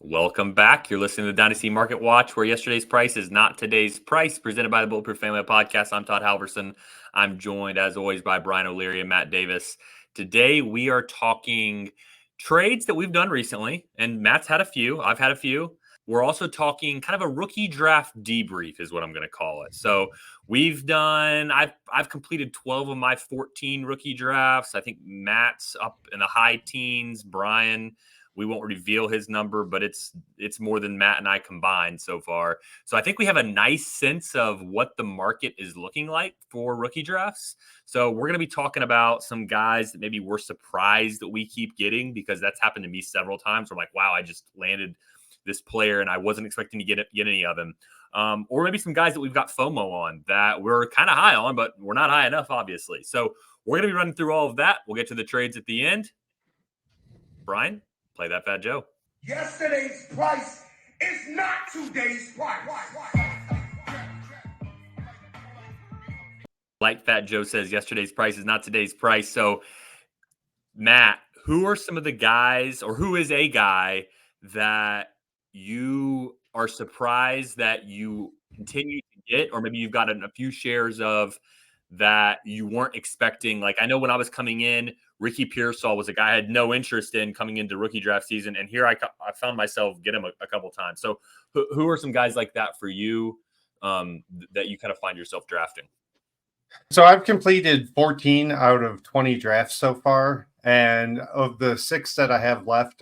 Welcome back. You're listening to the Dynasty Market Watch, where yesterday's price is not today's price, presented by the Bulletproof Family Podcast. I'm Todd Halverson. I'm joined, as always, by Brian O'Leary and Matt Davis. Today, we are talking trades that we've done recently, and Matt's had a few. I've had a few. We're also talking kind of a rookie draft debrief is what I'm going to call it. So I've completed 12 of my 14 rookie drafts. I think Matt's up in the high teens. Brian, we won't reveal his number, but it's more than Matt and I combined so far. So I think we have a nice sense of what the market is looking like for rookie drafts. So we're going to be talking about some guys that maybe we're surprised that we keep getting, because that's happened to me several times. Where I'm like, wow, I just landed this player and I wasn't expecting to get any of him. Or maybe some guys that we've got FOMO on that we're kind of high on, but we're not high enough, obviously. So we're going to be running through all of that. We'll get to the trades at the end. Brian, play that Fat Joe. Yesterday's price is not today's price. Like Fat Joe says, yesterday's price is not today's price. So, Matt, who are some of the guys, or who is a guy that you are surprised that you continue to get, or maybe you've gotten a few shares of that you weren't expecting? Like, I know when I was coming in, Ricky Pearsall was a guy I had no interest in coming into rookie draft season, and here I found myself get him a couple times. So who are some guys like that for you that you kind of find yourself drafting? So I've completed 14 out of 20 drafts so far, and of the 6 that I have left,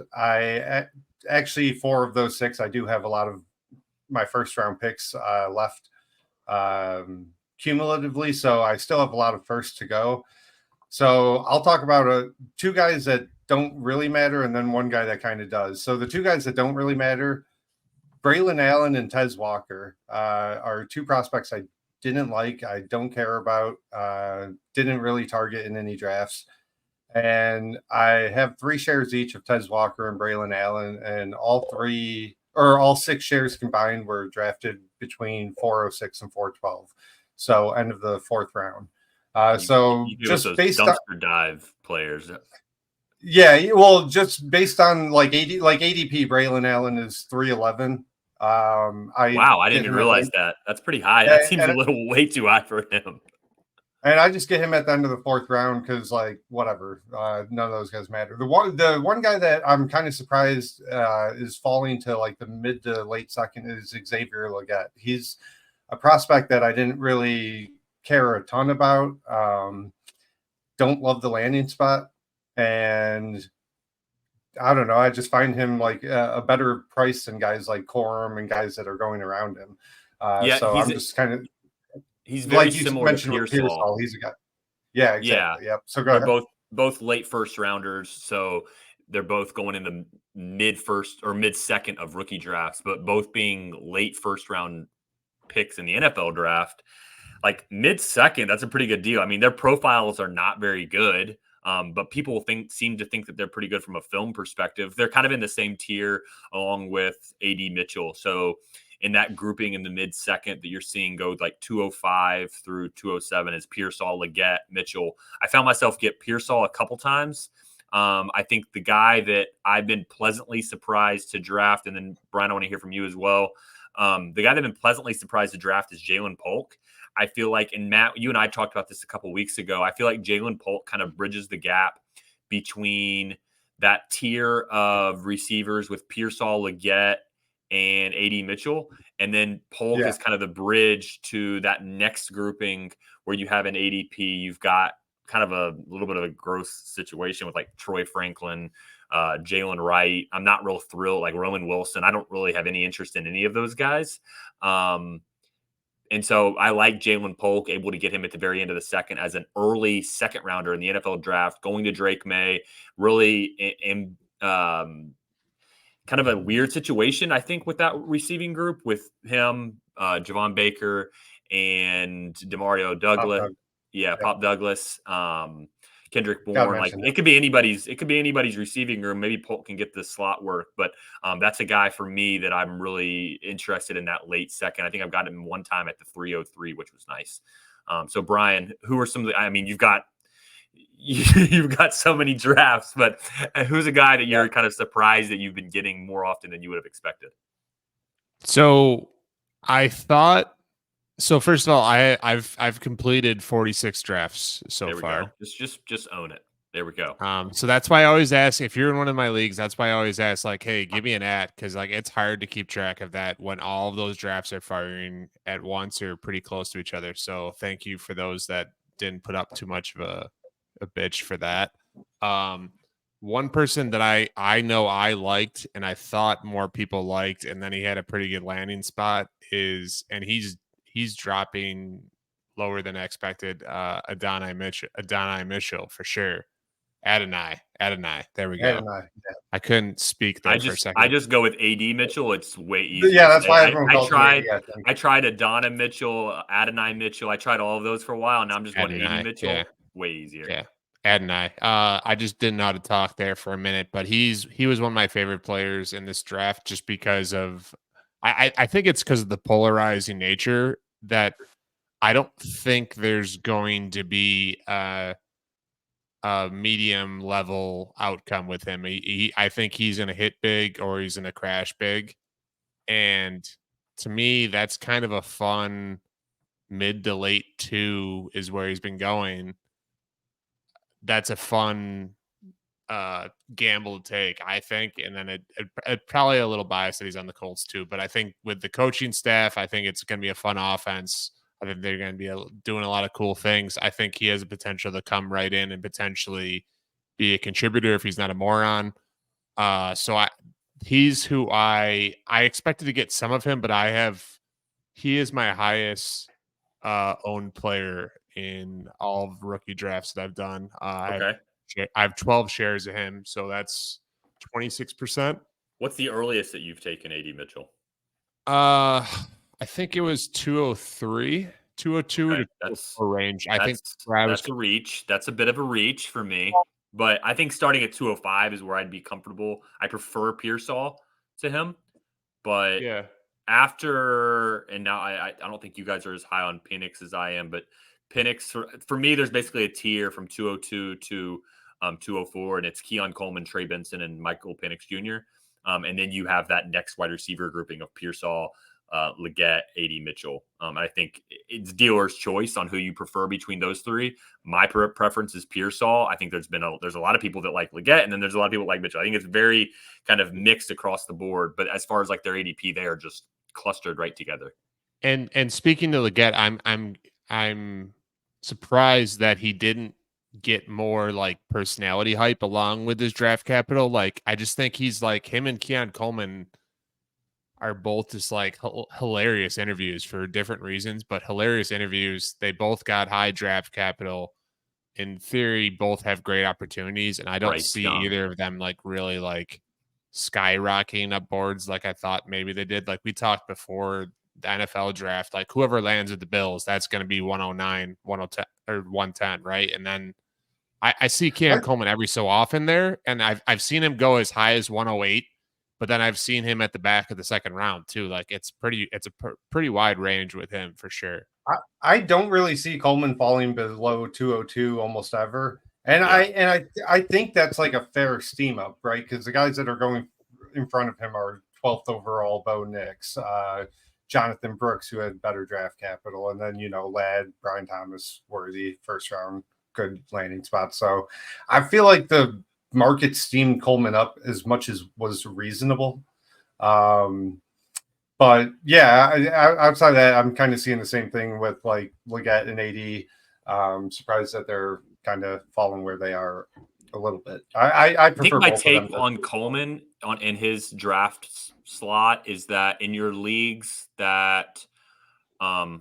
actually 4 of those 6, I do have a lot of my first round picks left cumulatively, so I still have a lot of firsts to go. So I'll talk about 2 guys that don't really matter, and then one guy that kind of does. So the 2 guys that don't really matter, Braylon Allen and Tez Walker, are 2 prospects I didn't like, I don't care about, didn't really target in any drafts. And I have 3 shares each of Tez Walker and Braylon Allen, and all 6 shares combined were drafted between 406 and 412. So end of the 4th round. You just those based dumpster on dive players. Yeah, well, just based on ADP, Braylon Allen is 311. Wow, I didn't even realize that. That's pretty high. That seems a little way too high for him. And I just get him at the end of the 4th round because, whatever, none of those guys matter. The one guy that I'm kind of surprised is falling to the mid to late second is Xavier Legette. He's a prospect that I didn't really care a ton about. Don't love the landing spot, and I don't know. I just find him a better price than guys like Corum and guys that are going around him. So I'm just kind of. He's very similar to Pearsall. He's a guy. Yeah, exactly. Yeah. Yep. So go ahead. Both late first rounders. So they're both going in the mid first or mid second of rookie drafts, but both being late first round picks in the NFL draft. Like mid second, that's a pretty good deal. I mean, their profiles are not very good, but people seem to think that they're pretty good from a film perspective. They're kind of in the same tier along with AD Mitchell. So in that grouping in the mid second that you're seeing go 205 through 207 is Pearsall, Legette, Mitchell. I found myself get Pearsall a couple times. I think the guy that I've been pleasantly surprised to draft, and then Brian, I want to hear from you as well. The guy that I've been pleasantly surprised to draft is Jalen Polk. I feel like, and Matt, you and I talked about this a couple weeks ago, I feel like Jalen Polk kind of bridges the gap between that tier of receivers with Pearsall, Legette, and AD Mitchell. And then Polk is kind of the bridge to that next grouping where you have an ADP. You've got kind of a little bit of a gross situation with Troy Franklin, Jalen Wright. I'm not real thrilled, Roman Wilson. I don't really have any interest in any of those guys. And so I like Jalen Polk, able to get him at the very end of the second as an early second rounder in the NFL draft, going to Drake May, really kind of a weird situation, I think, with that receiving group with him, Javon Baker, and Demario Douglas. Pop Douglas, Kendrick Bourne. It could be anybody's receiving room. Maybe Polk can get the slot work, but that's a guy for me that I'm really interested in that late second. I think I've got him one time at the 303, which was nice. So Brian, who are some of the? I mean, you've got you've got so many drafts, but who's a guy that you're kind of surprised that you've been getting more often than you would have expected? So I thought. So first of all, I've completed 46 drafts so There we far. go. Just own it. There we go. So that's why I always ask, if you're in one of my leagues, that's why I always ask, like, hey, give me an because like it's hard to keep track of that when all of those drafts are firing at once or pretty close to each other. So thank you for those that didn't put up too much of a bitch for that. One person that I know I liked and I thought more people liked, and then he had a pretty good landing spot and he's dropping lower than expected. Adonai Mitchell for sure. Adonai. There we go. I couldn't speak there for a second. I just go with AD Mitchell. It's way easier. Yeah, that's why everyone calls me AD, I tried Adonai Mitchell, Adonai Mitchell. I tried all of those for a while. Now I'm just going AD Mitchell. Yeah. Way easier. Yeah. Adonai. I just didn't know how to talk there for a minute, but he was one of my favorite players in this draft just because of I think it's because of the polarizing nature that I don't think there's going to be a medium level outcome with him. I think he's going to hit big or he's going to crash big. And to me, that's kind of a fun mid to late 2 is where he's been going. That's a fun gamble to take, I think. And then it probably a little biased that he's on the Colts too. But I think with the coaching staff, I think it's going to be a fun offense. I think they're going to be doing a lot of cool things. I think he has the potential to come right in and potentially be a contributor if he's not a moron. He's who I expected to get some of him, but he is my highest owned player in all of rookie drafts that I've done. Okay. I have 12 shares of him, so that's 26%. What's the earliest that you've taken AD Mitchell? I think it was 203, 202 okay. to that's range. I think that's a reach. That's a bit of a reach for me, but I think starting at 205 is where I'd be comfortable. I prefer Pearsall to him, but yeah. After and now I don't think you guys are as high on Penix as I am, but Penix for me, there's basically a tier from 202 to 204, and it's Keon Coleman, Trey Benson, and Michael Penix Jr. And then you have that next wide receiver grouping of Pearsall, Leggett, AD Mitchell. I think it's dealer's choice on who you prefer between those three. My preference is Pearsall. I think there's a lot of people that like Leggett, and then there's a lot of people that like Mitchell. I think it's very kind of mixed across the board. But as far as like their ADP, they are just clustered right together. And speaking to Leggett, I'm surprised that he didn't get more like personality hype along with his draft capital. Like I just think he's like him and Keon Coleman are both just like hilarious interviews for different reasons, but hilarious interviews. They both got high draft capital. In theory, both have great opportunities, and I don't see either of them like really like skyrocketing up boards like I thought maybe they did. Like we talked before the NFL draft, like whoever lands with the Bills, that's going to be 109, 110 or 110, right? And then I see Keon Coleman every so often there, and I've seen him go as high as 108. But then I've seen him at the back of the second round too. Like it's a pretty wide range with him for sure. I don't really see Coleman falling below 202 almost ever. And I think that's like a fair steam up, right? Because the guys that are going in front of him are 12th overall Bo Nix, Jonathan Brooks, who had better draft capital, and then Ladd, Brian Thomas, worthy first round, good landing spot. So I feel like the market steamed Coleman up as much as was reasonable. But yeah, outside of that, I'm kind of seeing the same thing with like Leggett and AD. Surprised that they're kind of falling where they are a little bit. I prefer think my take on Coleman in his draft slot is that in your leagues that I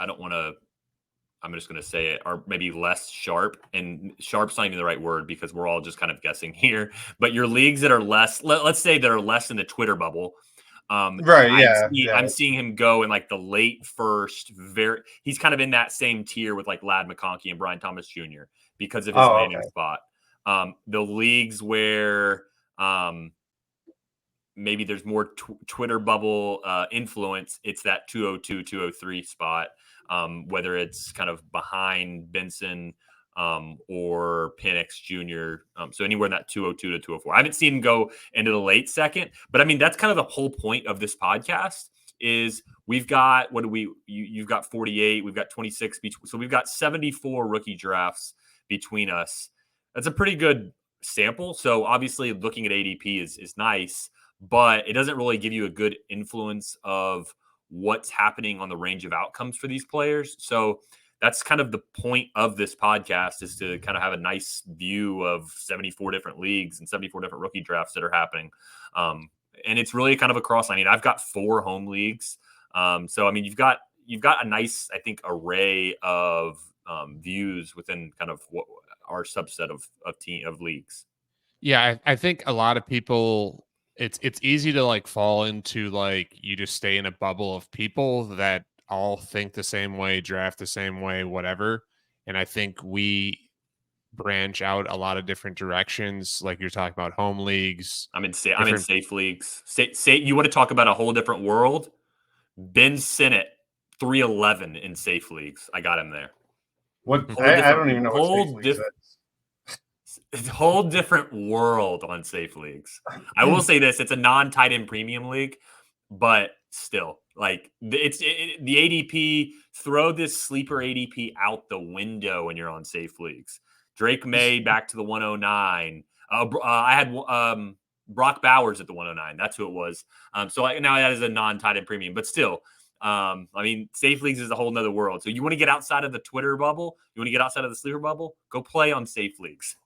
don't want to. I'm just going to say it, are maybe less sharp, and sharp's not even the right word because we're all just kind of guessing here. But your leagues that are less, let's say that are less in the Twitter bubble. Right. I'm seeing him go in like the late first. He's kind of in that same tier with like Ladd McConkey and Brian Thomas Jr. because of his landing spot. The leagues where maybe there's more Twitter bubble influence, it's that 202, 203 spot. Whether it's kind of behind Benson or Penix Jr. So anywhere in that 202 to 204. I haven't seen him go into the late second, but I mean, that's kind of the whole point of this podcast is we've got, you've got 48, we've got 26. So we've got 74 rookie drafts between us. That's a pretty good sample. So obviously looking at ADP is nice, but it doesn't really give you a good influence of what's happening on the range of outcomes for these players. So that's kind of the point of this podcast, is to kind of have a nice view of 74 different leagues and 74 different rookie drafts that are happening. And it's really kind of across. I mean, I've got 4 home leagues. So, I mean, you've got a nice, I think, array of views within kind of what our subset of leagues. Yeah, I think a lot of people, it's easy to like fall into like you just stay in a bubble of people that all think the same way, draft the same way, whatever. And I think we branch out a lot of different directions. Like you're talking about home leagues. I'm in safe leagues. Say you want to talk about a whole different world? Ben Sinnott, 311 in safe leagues. I got him there. I don't even know what safe leagues is. Whole different world on safe leagues. I will say this: it's a non-tight end premium league, but still, like the ADP. Throw this sleeper ADP out the window when you're on safe leagues. Drake May back to the 109. I had Brock Bowers at the 109. That's who it was. So now that is a non-tight end premium, but still, I mean, safe leagues is a whole nother world. So you want to get outside of the Twitter bubble? You want to get outside of the sleeper bubble? Go play on safe leagues.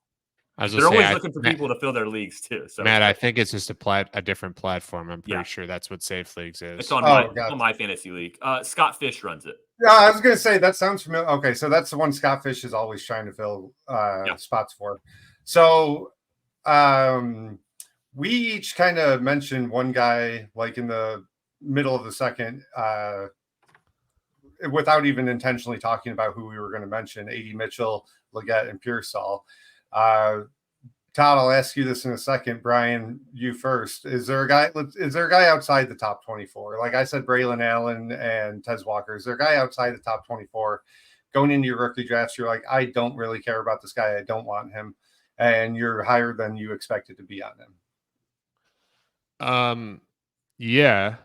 They're always looking for people to fill their leagues too. So Matt, I think it's just a different platform. I'm pretty sure that's what Safe Leagues is. It's on my fantasy league. Scott Fish runs it. Yeah, I was going to say that sounds familiar. Okay, so that's the one Scott Fish is always trying to fill spots for. So we each kind of mentioned one guy like in the middle of the second without even intentionally talking about who we were going to mention: A.D. Mitchell, Leggett, and Pearsall. Todd, I'll ask you this in a second. Brian, you first. Is there a guy outside the top 24? Like I said, Braylon Allen and Tez Walker. Is there a guy outside the top 24 going into your rookie drafts? You're like, I don't really care about this guy. I don't want him. And you're higher than you expected to be on him. Yeah.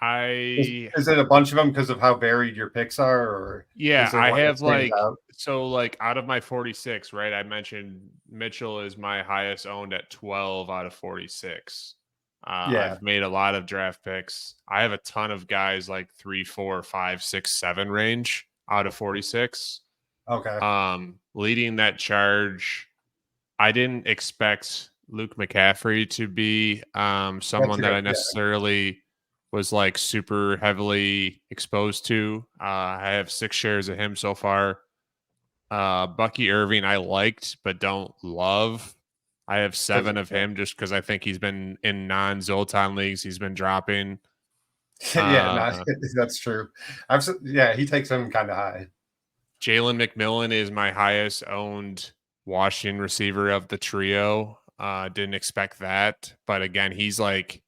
Is it a bunch of them because of how varied your picks are? Or I have out of my 46, right? I mentioned Mitchell is my highest owned at 12 out of 46. I've made a lot of draft picks. I have a ton of guys like 3, 4, 5, 6, 7 range out of 46. Okay. Leading that charge, I didn't expect Luke McCaffrey to be someone that I necessarily was like super heavily exposed to. I have 6 shares of him so far. Bucky Irving I liked but don't love. I have 7 of him just because I think he's been in non-Zoltan leagues. He's been dropping. That's true. He takes him kind of high. Jalen McMillan is my highest owned Washington receiver of the trio. Didn't expect that, but again, he's like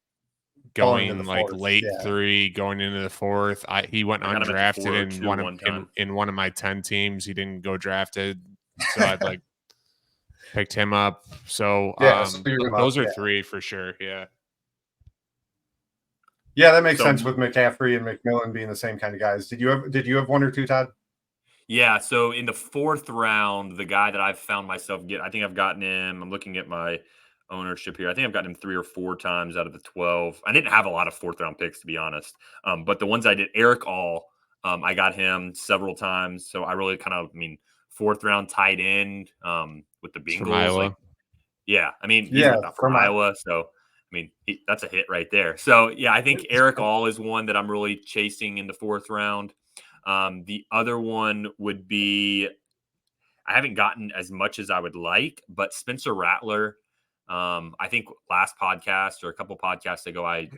going like late 3, going into the 4th. He went undrafted in one of my 10 teams. He didn't go drafted, so I've like picked him up. So those are 3 for sure. Yeah, that makes sense with McCaffrey and McMillan being the same kind of guys. Did you have 1 or 2, Todd? Yeah, so in the 4th round, the guy that I've found myself I think I've gotten him. I'm looking at my ownership here. I think I've gotten him 3 or 4 times out of the 12. I didn't have a lot of 4th round picks, to be honest. But the ones I did, Eric All, I got him several times. So I really 4th round tight end with the Bengals. From Iowa. From Iowa. So, that's a hit right there. So, yeah, I think Eric All is one that I'm really chasing in the 4th round. The other one would be, I haven't gotten as much as I would like, but Spencer Rattler. I think last podcast or a couple podcasts ago, I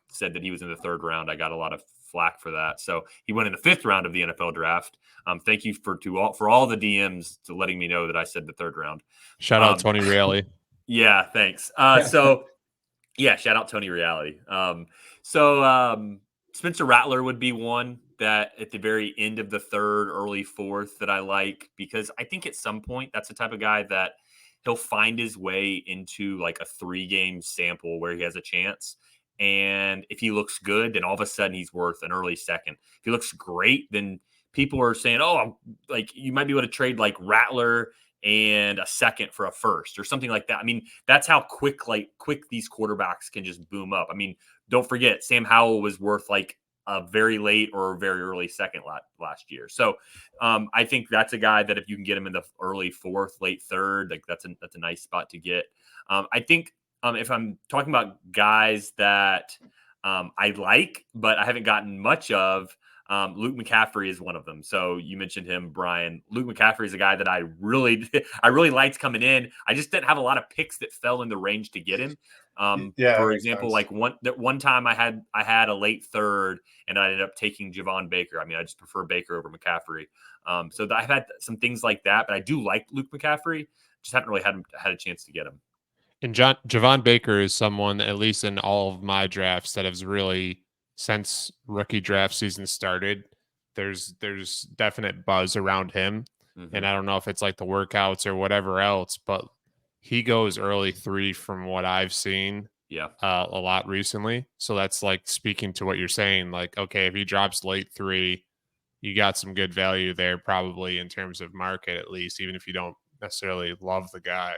said that he was in the 3rd round. I got a lot of flack for that. So he went in the 5th round of the NFL draft. Thank you for all the DMs to letting me know that I said the 3rd round. Shout out Tony Reale. Yeah, thanks. Shout out Tony Reale. Spencer Rattler would be one. that at the very end of the third, early fourth that I like, because I think at some point that's the type of guy that he'll find his way into like a 3-game sample where he has a chance. And if he looks good, then all of a sudden he's worth an early second. If he looks great, then people are saying, oh, like you might be able to trade like Rattler and a second for a first or something like that. I mean, that's how quick these quarterbacks can just boom up. I mean, don't forget, Sam Howell was worth like a very late or very early second last year. So I think that's a guy that if you can get him in the early fourth, late third, like that's a nice spot to get. I think if I'm talking about guys that I like, but I haven't gotten much of, Luke McCaffrey is one of them. So you mentioned him, Brian. Luke McCaffrey is a guy that I really liked coming in. I just didn't have a lot of picks that fell in the range to get him. For example, like one time I had a late third and I ended up taking Javon Baker. I mean, I just prefer Baker over McCaffrey. So I've had some things like that, but I do like Luke McCaffrey. Just haven't really had a chance to get him. And Javon Baker is someone, at least in all of my drafts, that has really, since rookie draft season started, there's definite buzz around him. Mm-hmm. And I don't know if it's like the workouts or whatever else, but he goes early 3 from what I've seen. Yeah. A lot recently. So that's like speaking to what you're saying. Like, okay, if he drops late 3, you got some good value there, probably in terms of market, at least, even if you don't necessarily love the guy.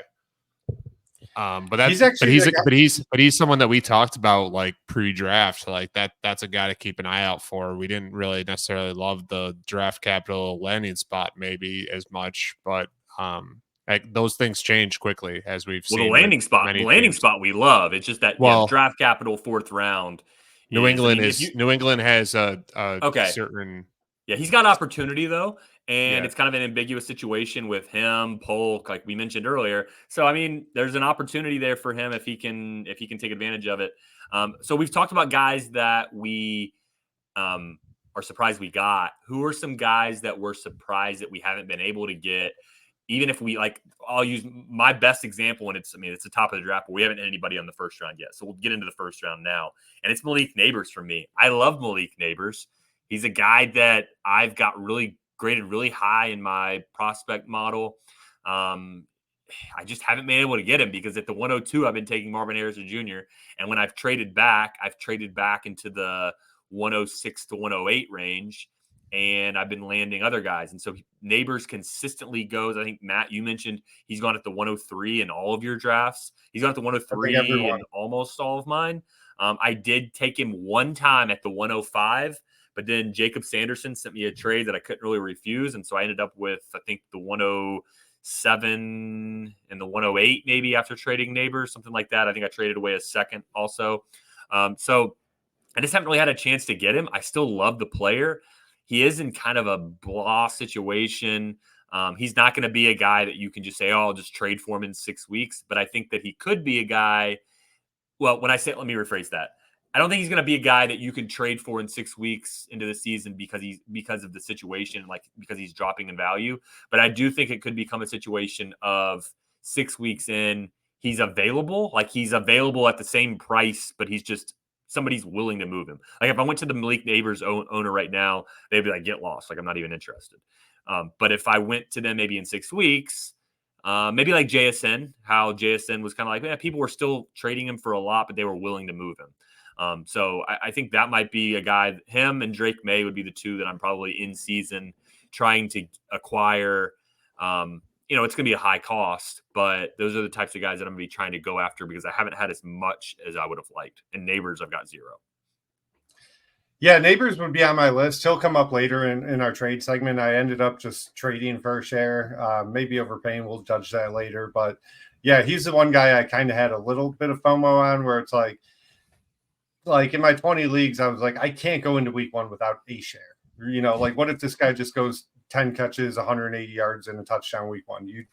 But he's someone that we talked about like pre-draft, like that's a guy to keep an eye out for. We didn't really necessarily love the draft capital landing spot maybe as much, but like those things change quickly as we've seen. The landing spot we love. It's just that draft capital 4th round. New England has a certain. Yeah, he's got opportunity though. And it's kind of an ambiguous situation with him, Polk, like we mentioned earlier. So, I mean, there's an opportunity there for him if he can take advantage of it. So we've talked about guys that we are surprised we got. Who are some guys that we're surprised that we haven't been able to get? Even if we I'll use my best example, and it's the top of the draft, but we haven't had anybody on the first round yet. So we'll get into the first round now. And it's Malik Neighbors for me. I love Malik Neighbors. He's a guy that I've got graded really high in my prospect model. I just haven't been able to get him because at the 102, I've been taking Marvin Harrison Jr. And when I've traded back into the 106 to 108 range, and I've been landing other guys. And so Neighbors consistently goes. I think, Matt, you mentioned he's gone at the 103 in all of your drafts. He's gone at the 103 in almost all of mine. I did take him one time at the 105. But then Jacob Sanderson sent me a trade that I couldn't really refuse. And so I ended up with, I think, the 107 and the 108 maybe after trading Neighbors, something like that. I think I traded away a second also. So I just haven't really had a chance to get him. I still love the player. He is in kind of a blah situation. He's not going to be a guy that you can just say, oh, I'll just trade for him in 6 weeks. But I think that he could be a guy. Well, let me rephrase that. I don't think he's going to be a guy that you can trade for in 6 weeks into the season because of the situation, like because he's dropping in value. But I do think it could become a situation of 6 weeks in, he's available at the same price, but he's just somebody's willing to move him. Like if I went to the Malik Neighbors owner right now, they'd be like, get lost. Like I'm not even interested. But if I went to them maybe in 6 weeks, maybe like JSN, how JSN was kind of like, people were still trading him for a lot, but they were willing to move him. So I think that might be a guy, him and Drake May would be the two that I'm probably in season trying to acquire. It's going to be a high cost, but those are the types of guys that I'm going to be trying to go after because I haven't had as much as I would have liked. And Neighbors, I've got 0. Yeah, Neighbors would be on my list. He'll come up later in our trade segment. I ended up just trading for a share, maybe overpaying. We'll judge that later. But yeah, he's the one guy I kind of had a little bit of FOMO on where it's like in my 20 leagues, I was like, I can't go into week 1 without a share. Like what if this guy just goes 10 catches, 180 yards and a touchdown week 1? You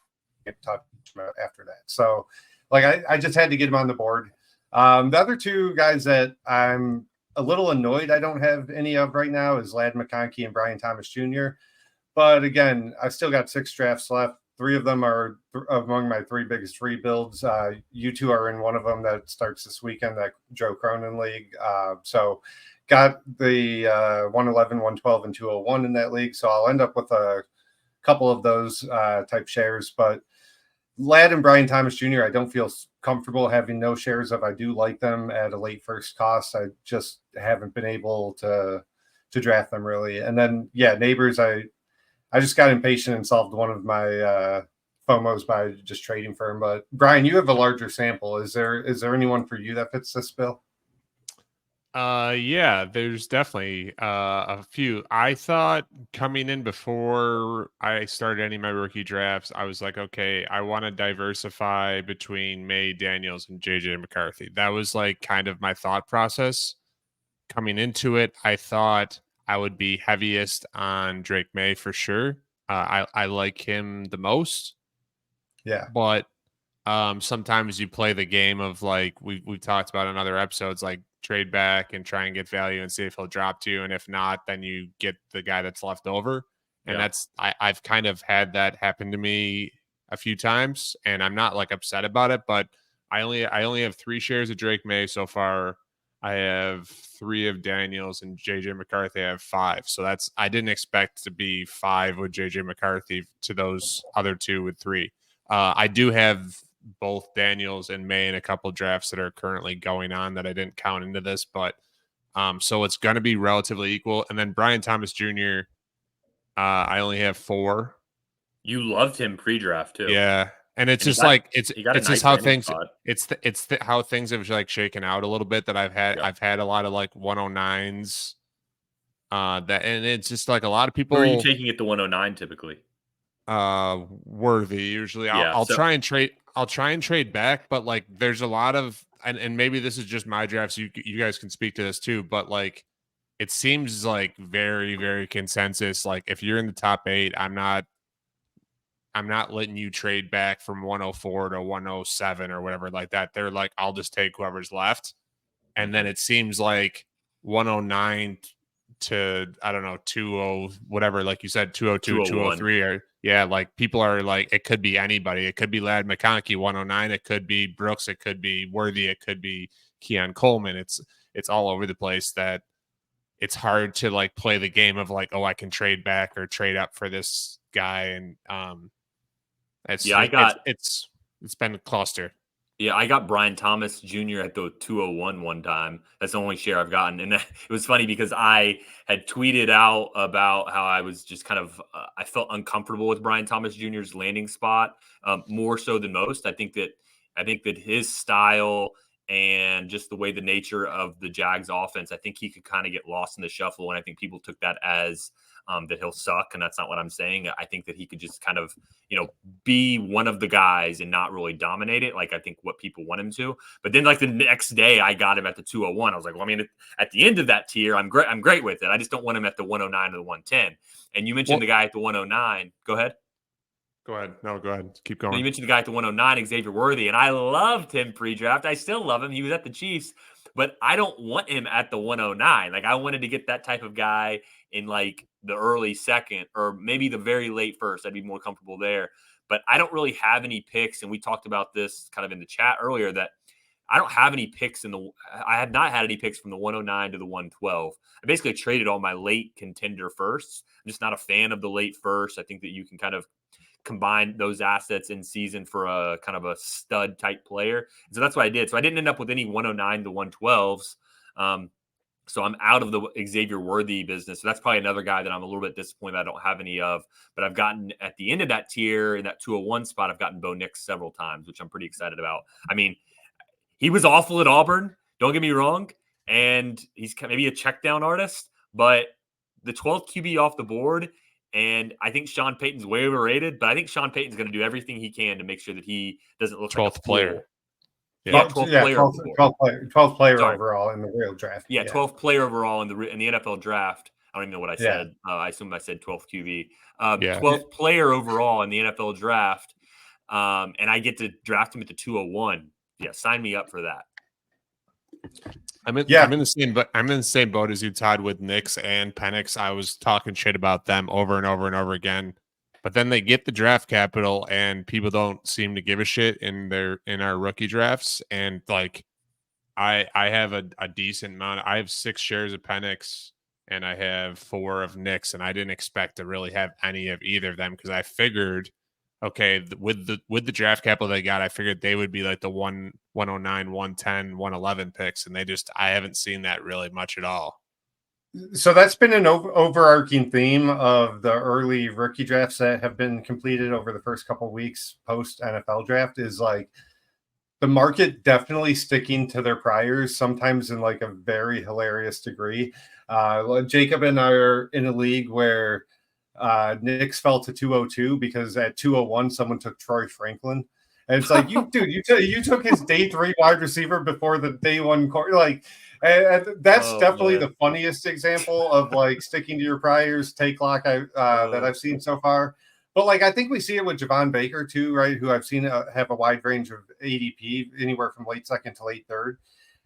can't touch him after that. So like I just had to get him on the board. The other two guys that I'm a little annoyed I don't have any of right now is Ladd McConkey and Brian Thomas Jr. But again, I've still got 6 drafts left. Three of them are among my three biggest rebuilds. You two are in one of them that starts this weekend, that Joe Cronin League. So got the 111, 112, and 201 in that league. So I'll end up with a couple of those type shares. But Ladd and Brian Thomas Jr., I don't feel comfortable having no shares of. I do like them at a late first cost. I just haven't been able to draft them really. And then, Neighbors, I just got impatient and solved one of my FOMOs by just trading for him. But Brian, you have a larger sample. Is there anyone for you that fits this bill? Yeah, there's definitely a few. I thought coming in before I started any of my rookie drafts, I was like, okay, I want to diversify between May Daniels and JJ McCarthy. That was like kind of my thought process coming into it. I thought I would be heaviest on Drake May for sure. I like him the most. Yeah. But sometimes you play the game of like we've talked about in other episodes, like trade back and try and get value and see if he'll drop to you. And if not, then you get the guy that's left over. And that's I've kind of had that happen to me a few times, and I'm not like upset about it, but I only have 3 shares of Drake May so far. I have 3 of Daniels, and JJ McCarthy I have 5. So I didn't expect to be 5 with JJ McCarthy to those other 2 with 3. I do have both Daniels and May in a couple drafts that are currently going on that I didn't count into this, but so it's going to be relatively equal. And then Brian Thomas Jr., I only have 4. You loved him pre-draft too. Yeah. And it's just it's just how things how things have like shaken out a little bit that I've had a lot of like 109s and it's just like a lot of people. Where are you taking it to 109 typically? Worthy usually. I'll try and trade back, but like there's a lot of and maybe this is just my drafts, you guys can speak to this too, but like it seems like very, very consensus. Like if you're in the top 8, I'm not letting you trade back from 104 to 107 or whatever like that. They're like, I'll just take whoever's left. And then it seems like 109 to, I don't know, 20, whatever, like you said, 202, 203 or like people are like, it could be anybody. It could be Ladd McConkey 109. It could be Brooks. It could be Worthy. It could be Keon Coleman. It's all over the place that it's hard to like play the game of like, oh, I can trade back or trade up for this guy. And it's been a cluster. Yeah, I got Brian Thomas Jr. at the 201 one time. That's the only share I've gotten. And it was funny because I had tweeted out about how I was just kind of I felt uncomfortable with Brian Thomas Jr.'s landing spot, more so than most. I think that his style and just the way the nature of the Jags offense, I think he could kind of get lost in the shuffle. And I think people took that as that he'll suck. And that's not what I'm saying. I think that he could just kind of, be one of the guys and not really dominate it. Like I think what people want him to, but then like the next day I got him at the 201. I was like, well, I mean, at the end of that tier, I'm great with it. I just don't want him at the 109 or the 110. And you mentioned the guy at the 109. Go ahead. Go ahead. No, go ahead. Keep going. You mentioned the guy at the 109, Xavier Worthy, and I loved him pre-draft. I still love him. He was at the Chiefs, but I don't want him at the 109. Like I wanted to get that type of guy in like the early second or maybe the very late first. I'd be more comfortable there. But I don't really have any picks, and we talked about this kind of in the chat earlier that I don't have any picks I have not had any picks from the 109 to the 112. I basically traded all my late contender firsts. I'm just not a fan of the late first. I think that you can kind of combine those assets in season for a kind of a stud type player. So that's what I did. So I didn't end up with any 109 to 112s. So I'm out of the Xavier Worthy business. So that's probably another guy that I'm a little bit disappointed I don't have any of. But I've gotten at the end of that tier in that 201 spot, I've gotten Bo Nix several times, which I'm pretty excited about. I mean, he was awful at Auburn. Don't get me wrong. And he's maybe a check down artist, but the 12th QB off the board. And I think Sean Payton's way overrated, but I think Sean Payton's going to do everything he can to make sure that he doesn't look 12th like a player. Yeah, 12th player overall in the real draft. Yeah, 12th player overall in the NFL draft. I don't even know what I said. I assume I said 12th QB. 12th player overall in the NFL draft, and I get to draft him at the 201. Yeah, sign me up for that. I'm in the same boat as you, Todd, with Nix and Penix. I was talking shit about them over and over and over again But then they get the draft capital, and people don't seem to give a shit in our rookie drafts. And like, I have a decent amount. I have 6 shares of Penix, and I have 4 of Knicks, and I didn't expect to really have any of either of them because I figured, okay, with the draft capital they got, I figured they would be like the 109, 110, 111 picks, and I haven't seen that really much at all. So that's been an overarching theme of the early rookie drafts that have been completed over the first couple of weeks post NFL draft is like the market definitely sticking to their priors, sometimes in like a very hilarious degree. Jacob and I are in a league where Knicks fell to 202 because at 201 someone took Troy Franklin. And it's like, you took his day 3 wide receiver before the day 1 like. And that's definitely the funniest example of like sticking to your priors, take lock that I've seen so far. But like I think we see it with Javon Baker too, right? Who I've seen have a wide range of ADP, anywhere from late second to late third.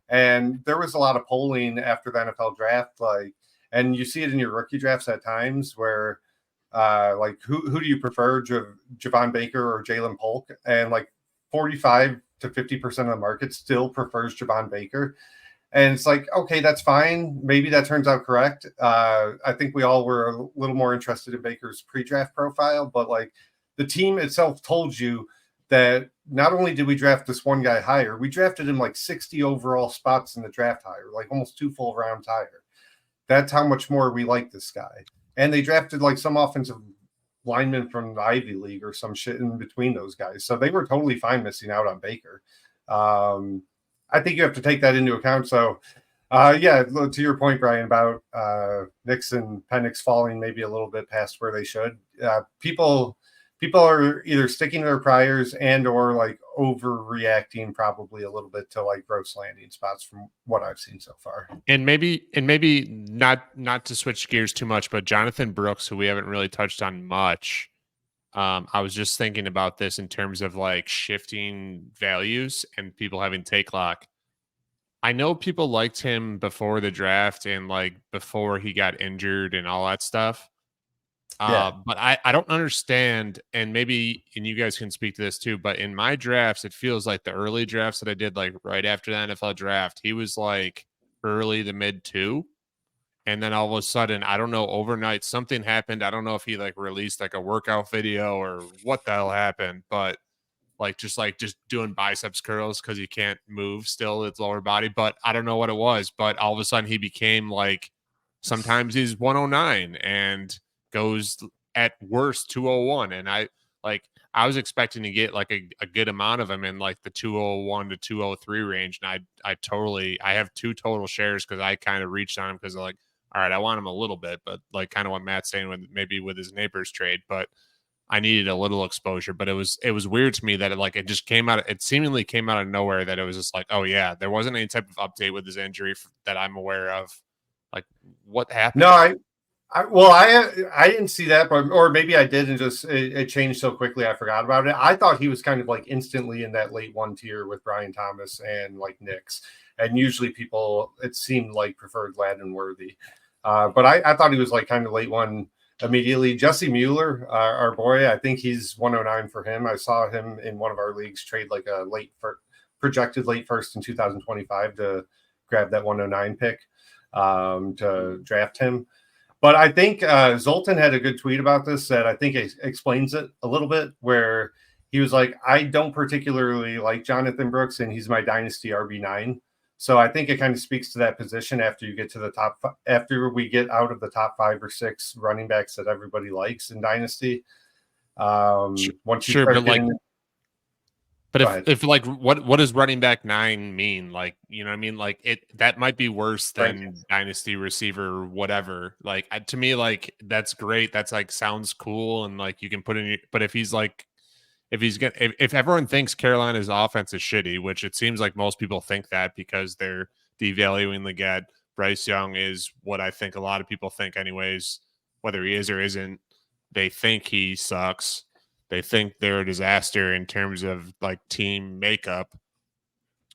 And there was a lot of polling after the NFL draft, like, and you see it in your rookie drafts at times where, like, who do you prefer, Javon Baker or Jalen Polk? And like 45 to 50% of the market still prefers Javon Baker. And it's like, okay, that's fine. Maybe that turns out correct. I think we all were a little more interested in Baker's pre-draft profile, but like the team itself told you that not only did we draft this one guy higher, we drafted him like 60 overall spots in the draft higher, like almost 2 full rounds higher. That's how much more we like this guy. And they drafted like some offensive lineman from the Ivy League or some shit in between those guys. So they were totally fine missing out on Baker. I think you have to take that into account. So, yeah, to your point, Brian, about Knicks and Penix falling maybe a little bit past where they should. People are either sticking to their priors and or like overreacting probably a little bit to like gross landing spots from what I've seen so far. And maybe not to switch gears too much, but Jonathan Brooks, who we haven't really touched on much. I was just thinking about this in terms of like shifting values and people having take lock. I know people liked him before the draft and like before he got injured and all that stuff. But I don't understand, and you guys can speak to this too, but in my drafts, it feels like the early drafts that I did like right after the NFL draft, he was like early to mid 2. And then all of a sudden, I don't know, overnight something happened. I don't know if he like released like a workout video or what the hell happened, but just doing biceps curls because he can't move still his lower body. But I don't know what it was. But all of a sudden he became like, sometimes he's 109 and goes at worst 201. And I was expecting to get like a good amount of him in like the 201 to 203 range. And I have 2 total shares because I kind of reached on him because like, all right, I want him a little bit, but like kind of what Matt's saying with his neighbors trade, but I needed a little exposure. But it was weird to me that it seemingly came out of nowhere, that it was just like, oh yeah, there wasn't any type of update with his injury that I'm aware of. Like, what happened? No, I didn't see that, or maybe I did, and just it changed so quickly I forgot about it. I thought he was kind of like instantly in that late 1 tier with Brian Thomas and like Knicks, and usually people, it seemed like, preferred Gladden Worthy. But I thought he was like kind of late 1 immediately. Jesse Mueller, our boy, I think he's 109 for him. I saw him in one of our leagues trade like a projected late first in 2025 to grab that 109 pick to draft him. But I think Zoltan had a good tweet about this that I think explains it a little bit, where he was like, I don't particularly like Jonathan Brooks, and he's my Dynasty RB9. So I think it kind of speaks to that position after you get to the after we get out of the top 5 or 6 running backs that everybody likes in Dynasty. Once you start getting, but if like, what does running back 9 mean? Like, you know what I mean? Like that might be worse than Dynasty receiver or whatever. Like to me, like that's great. That's like, sounds cool. And like you can put in, but if everyone thinks Carolina's offense is shitty, which it seems like most people think that because they're devaluing the get, Bryce Young is what I think a lot of people think anyways, whether he is or isn't. They think he sucks. They think they're a disaster in terms of like team makeup.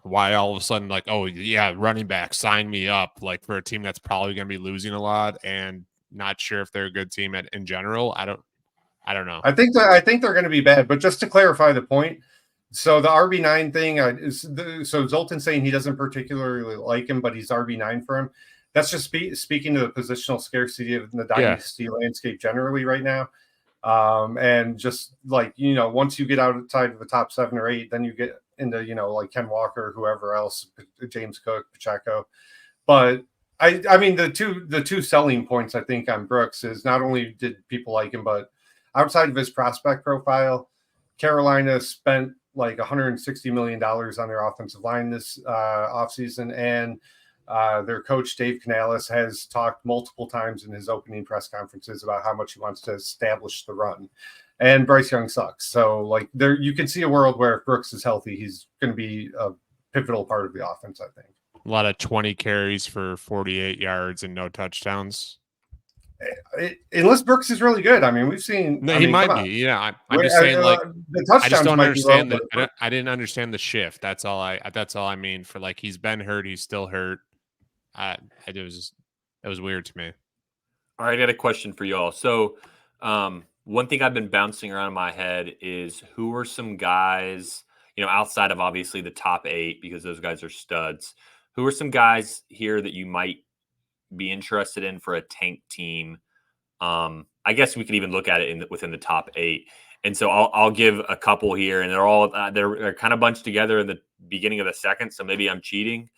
Why all of a sudden, like, oh yeah, running back, sign me up, like for a team that's probably going to be losing a lot and not sure if they're a good team in general. I don't know. I think they're going to be bad. But just to clarify the point, so the RB9 thing so Zoltan's saying he doesn't particularly like him, but he's RB9 for him. That's just speaking to the positional scarcity of the dynasty landscape generally right now. And just like, once you get outside of the top 7 or 8, then you get into, like Ken Walker, whoever else, James Cook, Pacheco. But I mean, the two selling points I think on Brooks is not only did people like him, but outside of his prospect profile, Carolina spent like $160 million on their offensive line this offseason, and their coach Dave Canales has talked multiple times in his opening press conferences about how much he wants to establish the run. And Bryce Young sucks. So like there, you can see a world where if Brooks is healthy, he's going to be a pivotal part of the offense, I think. A lot of 20 carries for 48 yards and no touchdowns. Unless Brooks is really good. I mean, we've seen. No, he might be. Yeah, I'm just saying, like, the touchdowns I just don't understand low, that. I didn't understand the shift. That's all I mean. For like, he's been hurt. He's still hurt. It was weird to me. All right, I got a question for y'all. So, one thing I've been bouncing around in my head is who are some guys, outside of obviously the top 8, because those guys are studs. Who are some guys here that you might be interested in for a tank team? I guess we could even look at it within the top 8. And so I'll give a couple here, and they're all they're kind of bunched together in the beginning of the second. So maybe I'm cheating.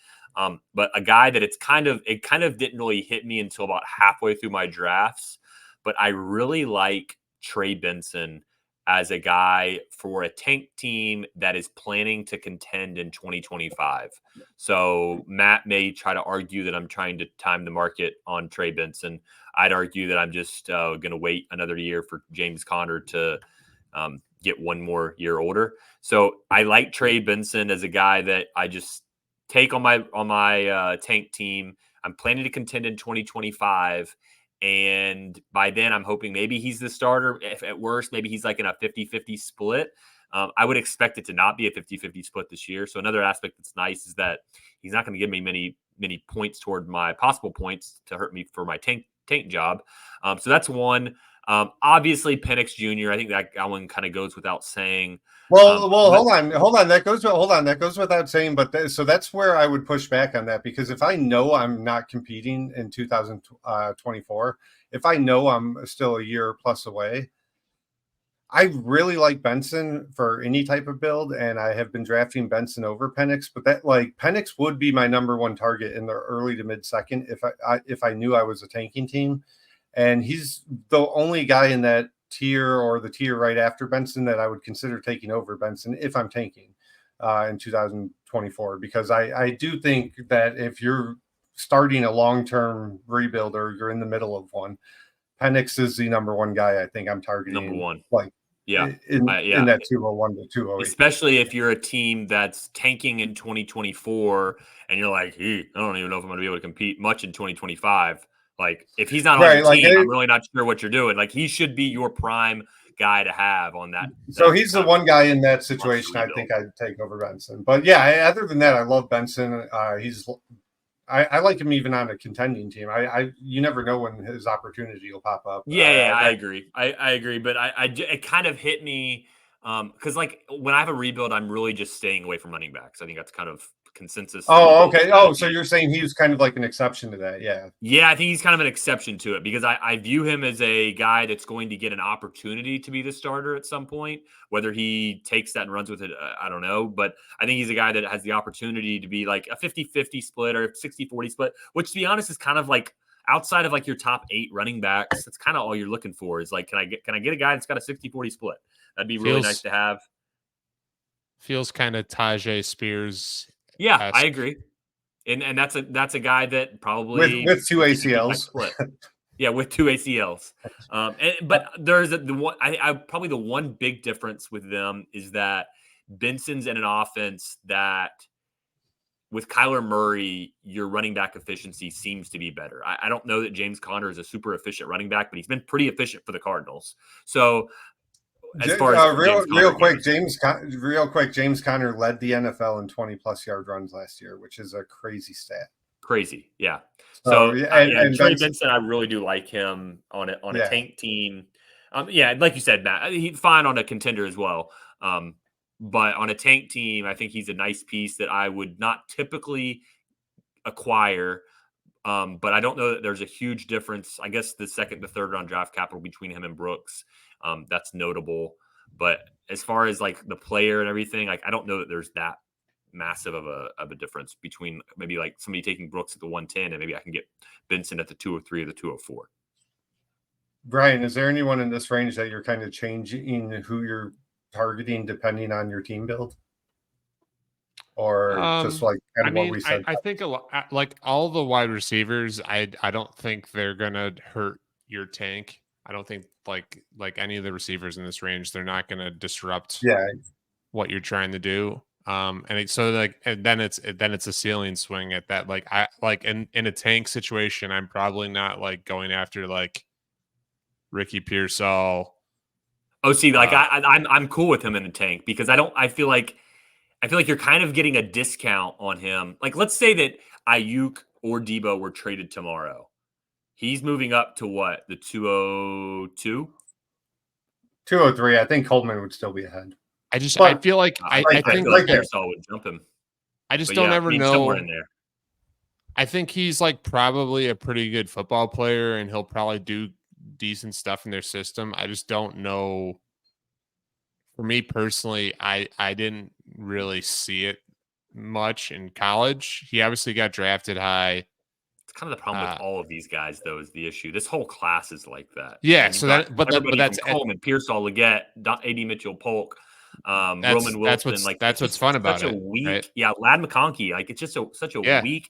But a guy that it kind of didn't really hit me until about halfway through my drafts. But I really like Trey Benson as a guy for a tank team that is planning to contend in 2025. So Matt may try to argue that I'm trying to time the market on Trey Benson. I'd argue that I'm just going to wait another year for James Conner to get one more year older. So I like Trey Benson as a guy that I just take on my tank team. I'm planning to contend in 2025. And by then, I'm hoping maybe he's the starter. If at worst, maybe he's like in a 50-50 split. I would expect it to not be a 50-50 split this year. So another aspect that's nice is that he's not going to give me many points toward my possible points to hurt me for my tank job. So that's one. Obviously, Penix Jr., I think that one kind of goes without saying. Well, hold on. That goes without saying. But so that's where I would push back on that, because if I know I'm not competing in 2024, if I know I'm still a year plus away, I really like Benson for any type of build, and I have been drafting Benson over Penix. But that Penix would be my number one target in the early to mid second if I knew I was a tanking team, and he's the only guy in that tier or the tier right after Benson that I would consider taking over Benson if I'm tanking in 2024, because I do think that if you're starting a long-term rebuild or you're in the middle of one, Penix is the number one guy I think I'm targeting. Number one. In that 201 to 208. Especially if you're a team that's tanking in 2024 and you're like, I don't even know if I'm going to be able to compete much in 2025. Like, if he's not on your team, I'm really not sure what you're doing. Like, he should be your prime guy to have on that. So he's the one guy in that situation I think I'd take over Benson. But yeah, other than that, I love Benson. I like him even on a contending team. You never know when his opportunity will pop up. I agree. I agree. But it kind of hit me because like when I have a rebuild, I'm really just staying away from running backs. I think that's kind of consensus. Oh, okay. So you're saying he was kind of like an exception to that. Yeah, I think he's kind of an exception to it because I view him as a guy that's going to get an opportunity to be the starter at some point. Whether he takes that and runs with it, I don't know, but I think he's a guy that has the opportunity to be like a 50-50 split or 60-40 split, which to be honest is kind of like outside of like your top 8 running backs. That's kind of all you're looking for is like, can I get a guy that's got a 60-40 split? That'd be really nice to have. Feels kind of Tajay Spears. Yeah, I agree, and that's a guy that probably with 2 ACLs. Yeah, with 2 ACLs. But there's probably the one big difference with them is that Benson's in an offense that with Kyler Murray, your running back efficiency seems to be better. I don't know that James Conner is a super efficient running back, but he's been pretty efficient for the Cardinals. So. As far as real quick, James Conner led the NFL in 20+ yard runs last year, which is a crazy stat. Crazy, yeah. So and Trey Benson, I really do like him on a tank team. Yeah, like you said, Matt, he's fine on a contender as well. But on a tank team, I think he's a nice piece that I would not typically acquire. But I don't know that there's a huge difference. I guess the second to third round draft capital between him and Brooks, that's notable. But as far as like the player and everything, like I don't know that there's that massive of a difference between maybe like somebody taking Brooks at the 110 and maybe I can get Benson at the 203 or the 204. Brian, is there anyone in this range that you're kind of changing who you're targeting depending on your team build? Or just like kind of what we said? I think a lot, like all the wide receivers, I don't think they're gonna hurt your tank. I don't think like any of the receivers in this range, they're not gonna disrupt what you're trying to do. And then it's a ceiling swing at that. Like I like in a tank situation, I'm probably not like going after like Ricky Pearsall. Oh, see, like I'm cool with him in a tank because I feel like you're kind of getting a discount on him. Like, let's say that Ayuk or Debo were traded tomorrow. He's moving up to what? The 202? 203. I think Coleman would still be ahead. I feel like I think like Pearsall would jump him. I just don't ever know. Somewhere in there. I think he's like probably a pretty good football player and he'll probably do decent stuff in their system. I just don't know. For me personally, I didn't really see it much in college. He obviously got drafted high. It's kind of the problem with all of these guys, though, is the issue. This whole class is like that. Yeah, so that's Coleman, Pearsall, Leggett, A.D. Mitchell, Polk, Roman Wilson. That's what's fun about it. Weak, right? Yeah, Lad McConkey. Like it's just such a weak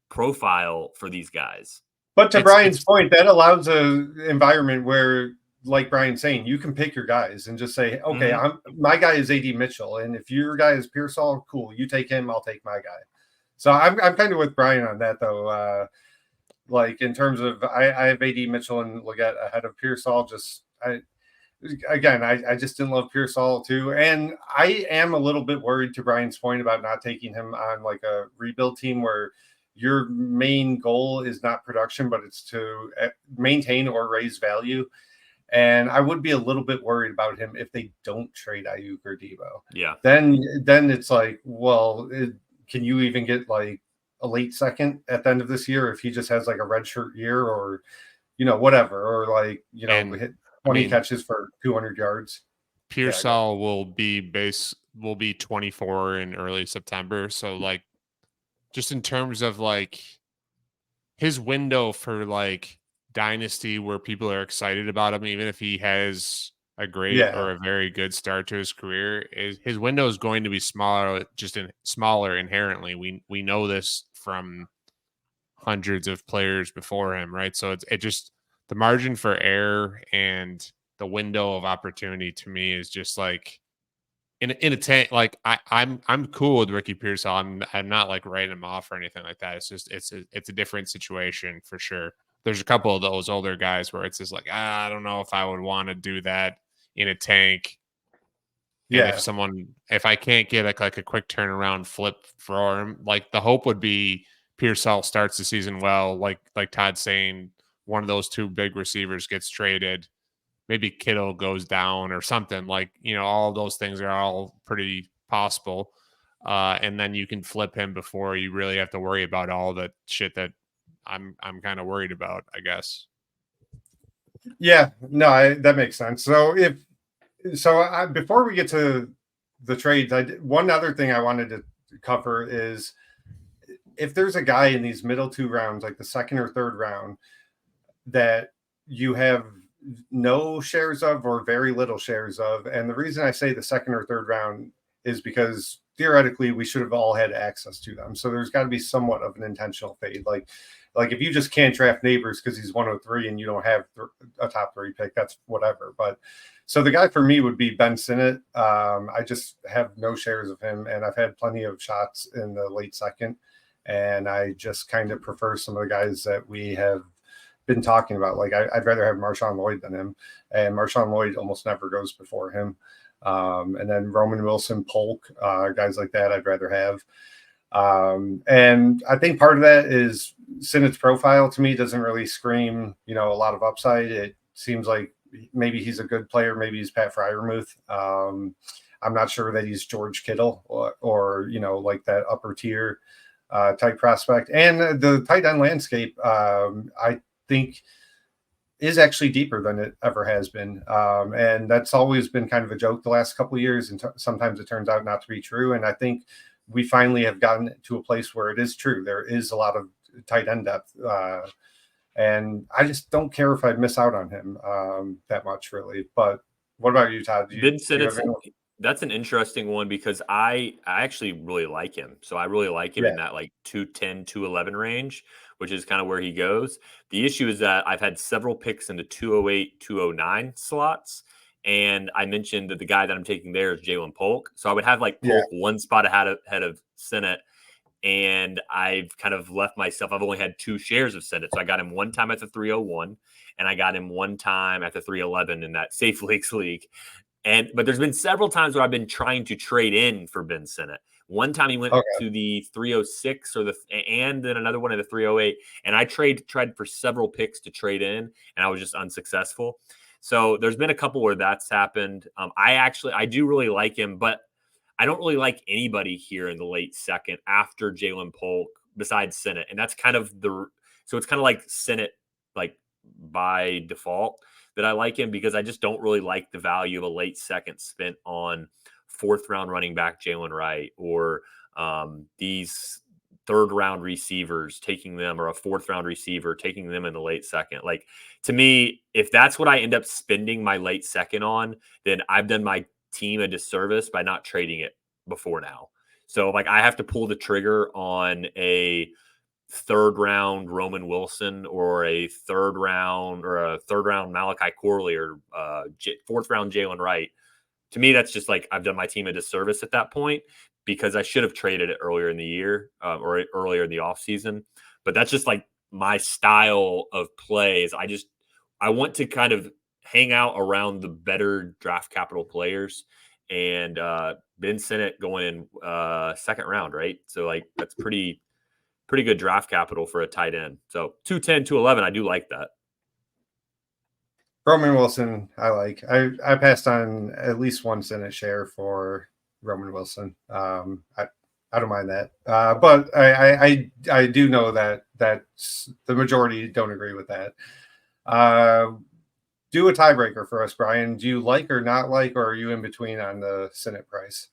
profile for these guys. But to Brian's point, that allows an environment where, like Brian's saying, you can pick your guys and just say, okay, my guy is A.D. Mitchell, and if your guy is Pearsall, cool, you take him, I'll take my guy. So I'm kind of with Brian on that, though. Like in terms of, I have A.D. Mitchell and Leggett ahead of Pearsall. I just didn't love Pearsall too, and I am a little bit worried, to Brian's point, about not taking him on like a rebuild team where your main goal is not production, but it's to maintain or raise value. And I would be a little bit worried about him if they don't trade Ayuk or Debo. Yeah. Then it's like, well, can you even get like a late second at the end of this year if he just has like a redshirt year or, whatever, or like, hit 20 catches for 200 yards? Pearsall will be 24 in early September. So like, just in terms of like his window for like Dynasty where people are excited about him, even if he has a great or a very good start to his career, his window is going to be smaller, smaller inherently. We know this from hundreds of players before him, right? So it just the margin for error and the window of opportunity to me is just like in a tank. Like I'm cool with Ricky Pearsall. I'm not like writing him off or anything like that. It's just it's a different situation for sure. There's a couple of those older guys where it's just like, I don't know if I would want to do that in a tank. Yeah. And if I can't get like a quick turnaround flip for him, like the hope would be Pearsall starts the season well, like Todd's saying, one of those two big receivers gets traded. Maybe Kittle goes down or something, like, all of those things are all pretty possible. And then you can flip him before you really have to worry about all the shit that I'm kind of worried about, I guess. Yeah, no, that makes sense. So before we get to the trades, one other thing I wanted to cover is if there's a guy in these middle two rounds, like the second or third round, that you have no shares of or very little shares of. And the reason I say the second or third round is because theoretically we should have all had access to them. So there's got to be somewhat of an intentional fade. Like if you just can't draft Neighbors because he's 103 and you don't have a top 3 pick, that's whatever. But so the guy for me would be Ben Sinnott. I just have no shares of him, and I've had plenty of shots in the late second, and I just kind of prefer some of the guys that we have been talking about. Like I'd rather have Marshawn Lloyd than him, and Marshawn Lloyd almost never goes before him. And then Roman Wilson, Polk, guys like that I'd rather have. And I think part of that is Sinnott's profile to me doesn't really scream, a lot of upside. It seems like maybe he's a good player. Maybe he's Pat Freiermuth. I'm not sure that he's George Kittle or like that upper tier type prospect. And the tight end landscape, I think, is actually deeper than it ever has been. And that's always been kind of a joke the last couple of years. And sometimes it turns out not to be true. And I think we finally have gotten to a place where it is true. There is a lot of tight end depth. And I just don't care if I miss out on him that much, really. But what about you, Todd? Ben Simmons, that's an interesting one because I actually really like him. So I really like him in that like 210, 211 range, which is kind of where he goes. The issue is that I've had several picks in the 208, 209 slots. And I mentioned that the guy that I'm taking there is Jalen Polk. So I would have like Polk one spot ahead of Sinnott. And I've kind of left myself. I've only had 2 shares of Sinnott. So I got him one time at the 301, and I got him one time at the 311 in that Safe Leagues league. But there's been several times where I've been trying to trade in for Ben Sinnott. One time he went to the 306 and then another one at the 308. And I tried for several picks to trade in, and I was just unsuccessful. So there's been a couple where that's happened. I do really like him, but I don't really like anybody here in the late second after Jalen Polk besides Sinnott. And that's kind of so it's kind of like Sinnott, like by default that I like him because I just don't really like the value of a late second spent on 4th round running back Jalen Wright or these 3rd round receivers taking them, or a 4th round receiver taking them in the late second. Like, to me, if that's what I end up spending my late second on, then I've done my team a disservice by not trading it before now. So like I have to pull the trigger on a 3rd round Roman Wilson or a 3rd round Malachi Corley or 4th round Jalen Wright. To me, that's just like I've done my team a disservice at that point because I should have traded it earlier in the year or earlier in the offseason. But that's just like my style of plays. I want to kind of hang out around the better draft capital players, and Ben Sinnott going in 2nd round, right? So like that's pretty good draft capital for a tight end. So 210, 211, I do like that. Roman Wilson, I like. I passed on at least one Sinnott share for Roman Wilson. I don't mind that, but I do know that the majority don't agree with that. Do a tiebreaker for us, Brian. Do you like or not like, or are you in between on the Sinnott price?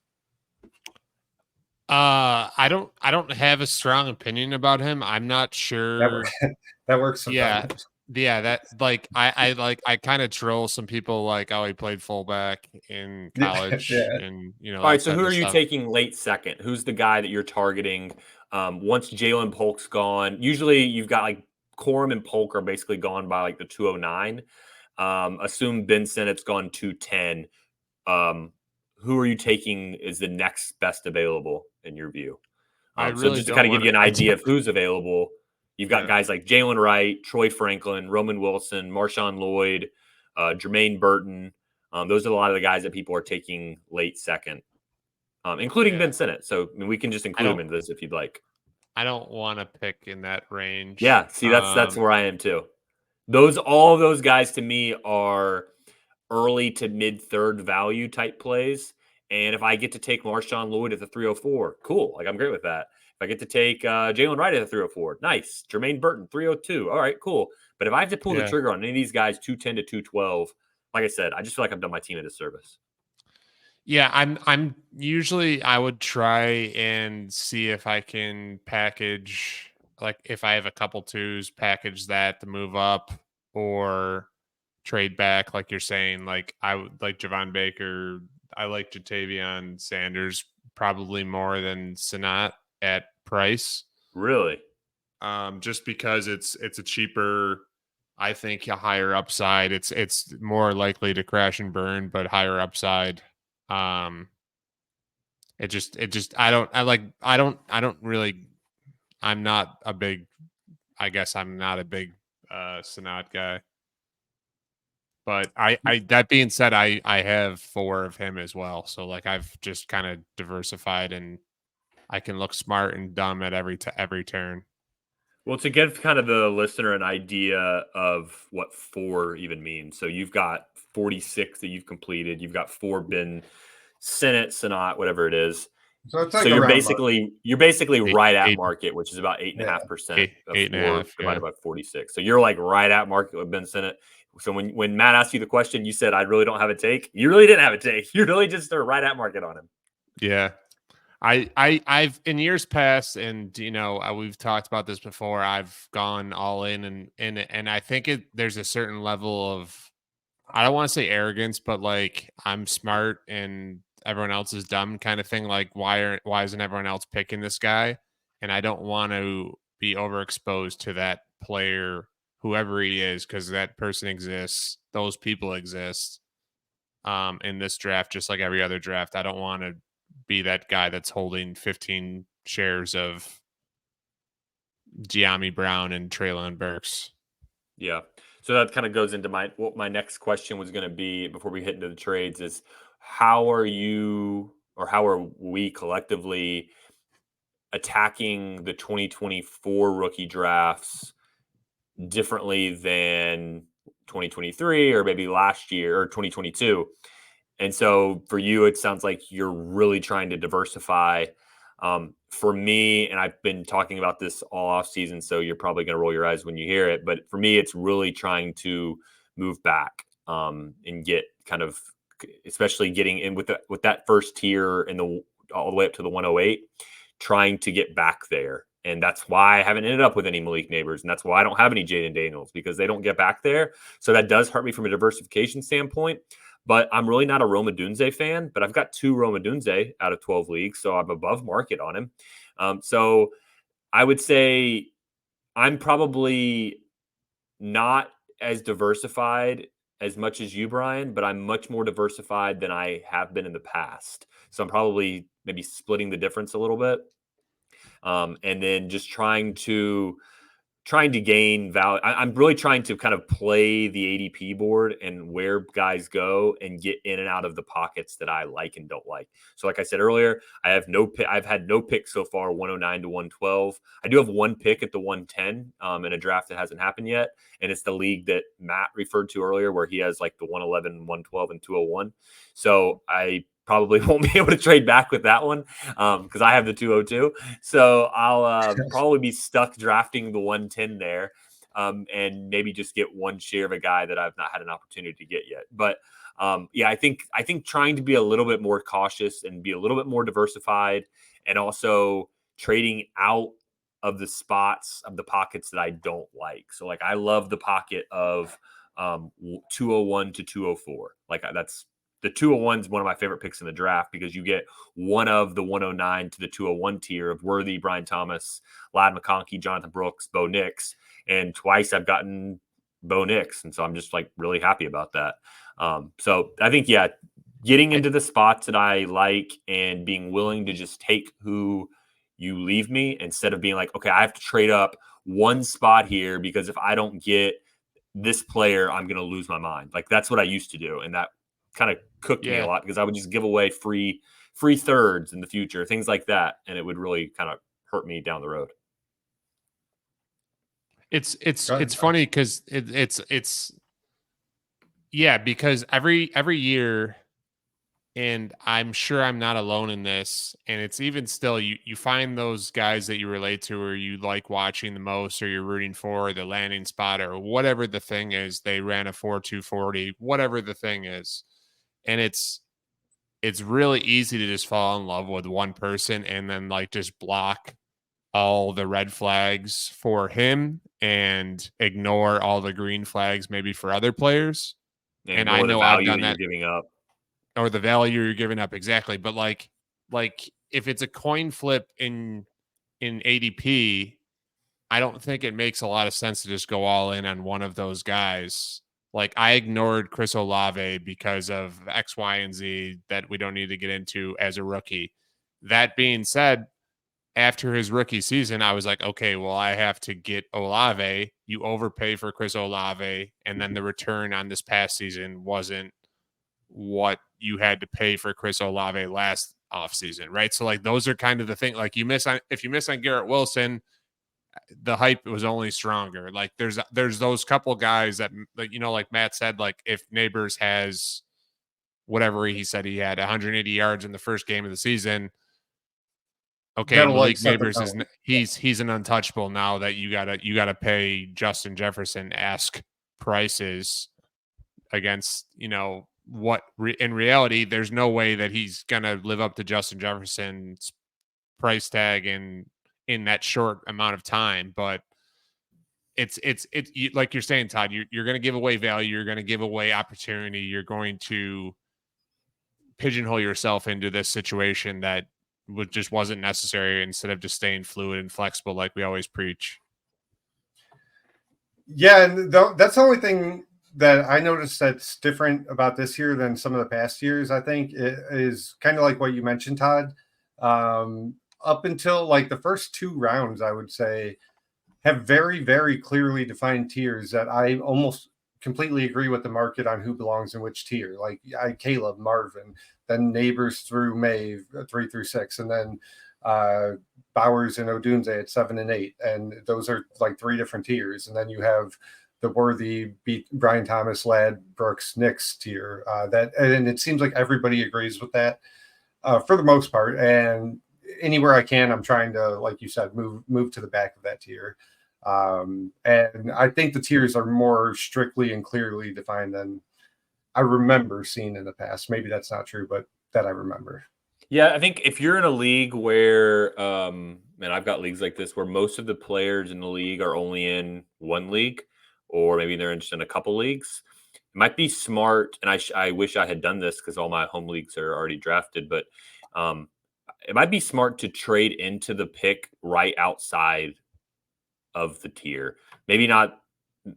I don't have a strong opinion about him. I'm not sure. That works sometimes. Yeah, that like I kind of troll some people like, oh, he played fullback in college, and All right, so who are you taking late second? Who's the guy that you're targeting once Jalen Polk's gone? Usually you've got like Corum and Polk are basically gone by like the 209. Assume Ben Sinnott's gone 210. Who are you taking is the next best available in your view? So just to kind of give you an idea of who's available, you've got guys like Jalen Wright, Troy Franklin, Roman Wilson, Marshawn Lloyd, Jermaine Burton. Those are a lot of the guys that people are taking late second, including Ben Sinnott. So I mean, we can just include him in this if you'd like. I don't want to pick in that range. Yeah, see, that's where I am too. All of those guys to me are early to mid 3rd value type plays. And if I get to take Marshawn Lloyd at the 304, cool. Like I'm great with that. If I get to take Jalen Wright at the 304, nice. Jermaine Burton, 302. All right, cool. But if I have to pull the trigger on any of these guys, 210 to 212, like I said, I just feel like I've done my team a disservice. Yeah, I'm usually I would try and see if I can package, like if I have a couple 2s, package that to move up or trade back, like you're saying. Like I would like Javon Baker. I like Jatavion Sanders probably more than Sinnott at price. Really? Just because it's a cheaper, I think a higher upside. It's more likely to crash and burn, but higher upside. I'm not a big Sinnott guy. But I that being said, I have 4 of him as well. So like I've just kind of diversified, and I can look smart and dumb at every turn. Well, to give kind of the listener an idea of what 4 even means. So you've got 46 that you've completed. You've got 4 been Senate, Senat, whatever it is. So it's like So you're around basically Eight- right at eight- market, which is about 8.5% of eight and a 4 half, divided yeah. by 46. So you're like right at market with Ben Senate. So when Matt asked you the question, you said I really don't have a take. You really didn't have a take. You really just are right at market on him. Yeah. I've in years past, and we've talked about this before. I've gone all in, and I think there's a certain level of, I don't want to say arrogance, but like I'm smart and everyone else is dumb kind of thing. Like why isn't everyone else picking this guy? And I don't want to be overexposed to that player, whoever he is, because that person exists. Those people exist. In this draft, just like every other draft, I don't want to be that guy that's holding 15 shares of Giammi Brown and Traylon Burks. Yeah. So that kind of goes into what my next question was going to be before we hit into the trades is how are we collectively attacking the 2024 rookie drafts differently than 2023 or maybe last year or 2022? And so for you, it sounds like you're really trying to diversify. For me, and I've been talking about this all off season, so you're probably going to roll your eyes when you hear it. But for me, it's really trying to move back and get kind of, especially getting in with that first tier and all the way up to the 108, trying to get back there. And that's why I haven't ended up with any Malik Neighbors. And that's why I don't have any Jaden Daniels, because they don't get back there. So that does hurt me from a diversification standpoint. But I'm really not a Roma Dunze fan, but I've got 2 Roma Dunze out of 12 leagues, so I'm above market on him. So I would say I'm probably not as diversified as much as you, Brian, but I'm much more diversified than I have been in the past. So I'm probably maybe splitting the difference a little bit. And then just trying to gain value. I'm really trying to kind of play the ADP board and where guys go and get in and out of the pockets that I like and don't like. So like I said earlier, I've had no pick so far, 109 to 112. I do have one pick at the 110 in a draft that hasn't happened yet. And it's the league that Matt referred to earlier where he has like the 111, 112, and 201. So I probably won't be able to trade back with that one because I have the 202. So I'll probably be stuck drafting the 110 there and maybe just get one share of a guy that I've not had an opportunity to get yet. But yeah, I think trying to be a little bit more cautious and be a little bit more diversified and also trading out of the spots of the pockets that I don't like. So like I love the pocket of 201 to 204. Like that's the 201 is one of my favorite picks in the draft because you get one of the 109 to the 201 tier of Worthy, Brian Thomas, Ladd McConkey, Jonathan Brooks, Bo Nix. And twice I've gotten Bo Nix. And so I'm just like really happy about that. So I think, yeah, getting into the spots that I like and being willing to just take who you leave me instead of being like, okay, I have to trade up one spot here because if I don't get this player, I'm going to lose my mind. Like that's what I used to do. And that kind of cooked me a lot because I would just give away free thirds in the future, things like that. And it would really kind of hurt me down the road. It's funny because it's yeah, because every year, and I'm sure I'm not alone in this, and it's even still you find those guys that you relate to or you like watching the most or you're rooting for the landing spot or whatever the thing is. They ran a 4.240, whatever the thing is. And it's really easy to just fall in love with one person and then like just block all the red flags for him and ignore all the green flags maybe for other players. And I know I've done that. You're giving up. Or the value you're giving up, exactly. But like if it's a coin flip in ADP, I don't think it makes a lot of sense to just go all in on one of those guys. Like I ignored Chris Olave because of X, Y, and Z that we don't need to get into as a rookie. That being said, after his rookie season, I was like, okay, well, I have to get Olave. You overpay for Chris Olave, and then the return on this past season wasn't what you had to pay for Chris Olave last offseason, right? So like those are kind of the thing. Like if you miss on Garrett Wilson, the hype was only stronger. Like there's those couple guys that, like Matt said, like if Neighbors has whatever he said he had 180 yards in the first game of the season. Okay, That'll, Malik set the Neighbors is tone. he's an untouchable now that you gotta pay Justin Jefferson ask prices against, what in reality there's no way that he's gonna live up to Justin Jefferson's price tag in that short amount of time. But it's like you're saying, Todd, you're going to give away value, you're going to give away opportunity, you're going to pigeonhole yourself into this situation that just wasn't necessary, instead of just staying fluid and flexible like we always preach. Yeah, and that's the only thing that I noticed that's different about this year than some of the past years. I think it is kind of like what you mentioned, Todd. Up until like the first 2 rounds, I would say, have very, very clearly defined tiers that I almost completely agree with the market on who belongs in which tier. Like Caleb, Marvin, then Neighbors through May 3 through 6, and then Bowers and Odunze at 7 and 8, and those are like 3 different tiers. And then you have the Worthy, Brian Thomas, Ladd, Brooks, Nix tier. And it seems like everybody agrees with that for the most part. And anywhere I can, I'm trying to, like you said, move to the back of that tier. And I think the tiers are more strictly and clearly defined than I remember seeing in the past. Maybe that's not true, but that I remember. Yeah, I think if you're in a league where, and I've got leagues like this where most of the players in the league are only in one league, or maybe they're just in a couple leagues, it might be smart. And I wish I had done this because all my home leagues are already drafted, but it might be smart to trade into the pick right outside of the tier. Maybe not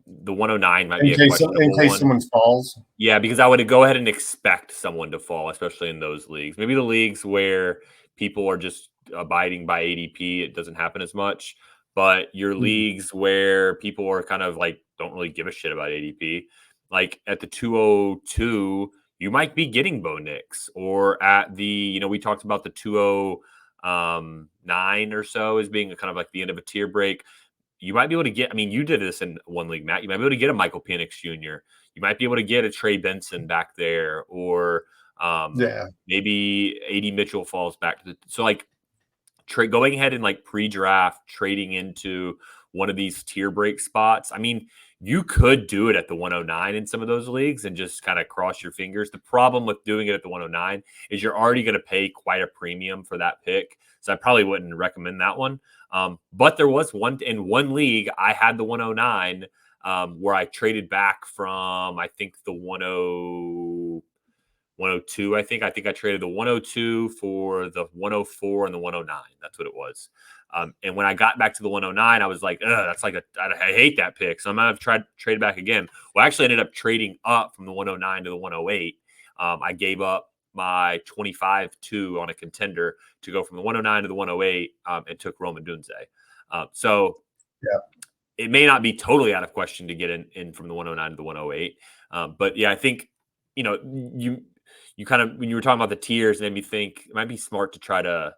the 109 might be a questionable in case one. someone falls. Yeah, because I would go ahead and expect someone to fall, especially in those leagues. Maybe the leagues where people are just abiding by ADP, it doesn't happen as much. But your leagues where people are kind of like don't really give a shit about ADP, like at the 202, you might be getting Bo Nix, or at the, we talked about the 209 or so as being kind of like the end of a tier break. You might be able to get, you did this in one league, Matt. You might be able to get a Michael Penix Jr. You might be able to get a Trey Benson back there, or maybe AD Mitchell falls back to so like going ahead and like pre-draft trading into one of these tier break spots. You could do it at the 109 in some of those leagues and just kind of cross your fingers. The problem with doing it at the 109 is you're already going to pay quite a premium for that pick. So I probably wouldn't recommend that one. But there was one league, I had the 109 where I traded back from, I think the 102. I think I traded the 102 for the 104 and the 109. That's what it was. And when I got back to the 109, I was like, that's like I hate that pick. So I'm going to trade back again. Well, I actually ended up trading up from the 109 to the 108. I gave up my 25-2 on a contender to go from the 109 to the 108 and took Rome Odunze. So it may not be totally out of question to get in from the 109 to the 108. But yeah, I think, you kind of, when you were talking about the tiers, it made me think it might be smart to try to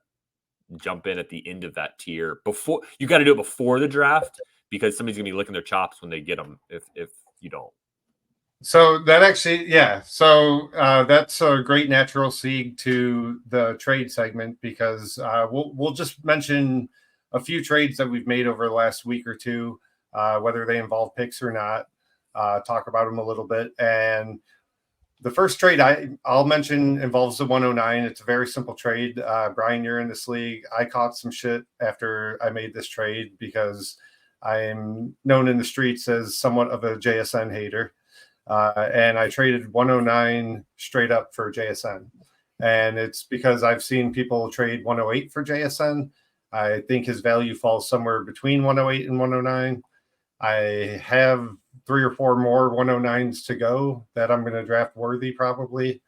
jump in at the end of that tier before. You got to do it before the draft, because somebody's gonna be licking their chops when they get them if you don't. So that actually, so that's a great natural segue to the trade segment, because we'll just mention a few trades that we've made over the last week or two, whether they involve picks or not, talk about them a little bit. And the first trade I'll mention involves the 109. It's a very simple trade. Brian, you're in this league. I caught some shit after I made this trade because I'm known in the streets as somewhat of a JSN hater. And I traded 109 straight up for JSN. And it's because I've seen people trade 108 for JSN. I think his value falls somewhere between 108 and 109. I have 3 or 4 more 109s to go that I'm going to draft worthy probably,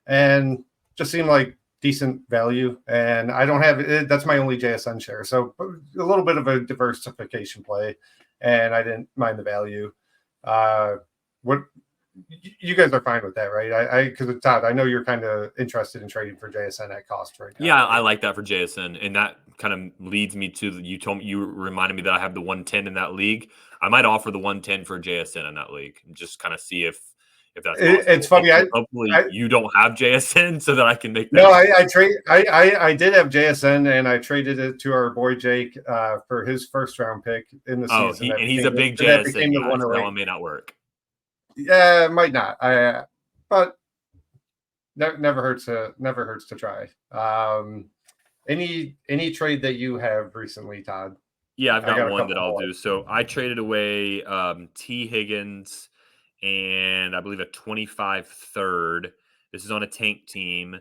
and just seem like decent value. And I don't have it. That's my only JSN share. So a little bit of a diversification play, and I didn't mind the value. What you guys are fine with that, right? Because Todd, I know you're kind of interested in trading for JSN at cost right now. Yeah, right? I like that for JSN, and that kind of leads me to you reminded me that I have the 110 in that league. I might offer the 110 for JSN in that league and just kind of see if that's possible. It's funny. Hopefully you don't have JSN so that I can make that. No, I did have JSN, and I traded it to our boy Jake for his first round pick in the season. And he's a big JSN guy, so that one may not work. Yeah, it might not. But never hurts to try. Any trade that you have recently, Todd? Yeah, I've got one that I'll do. So I traded away T. Higgins and I believe a 25 third. This is on a tank team.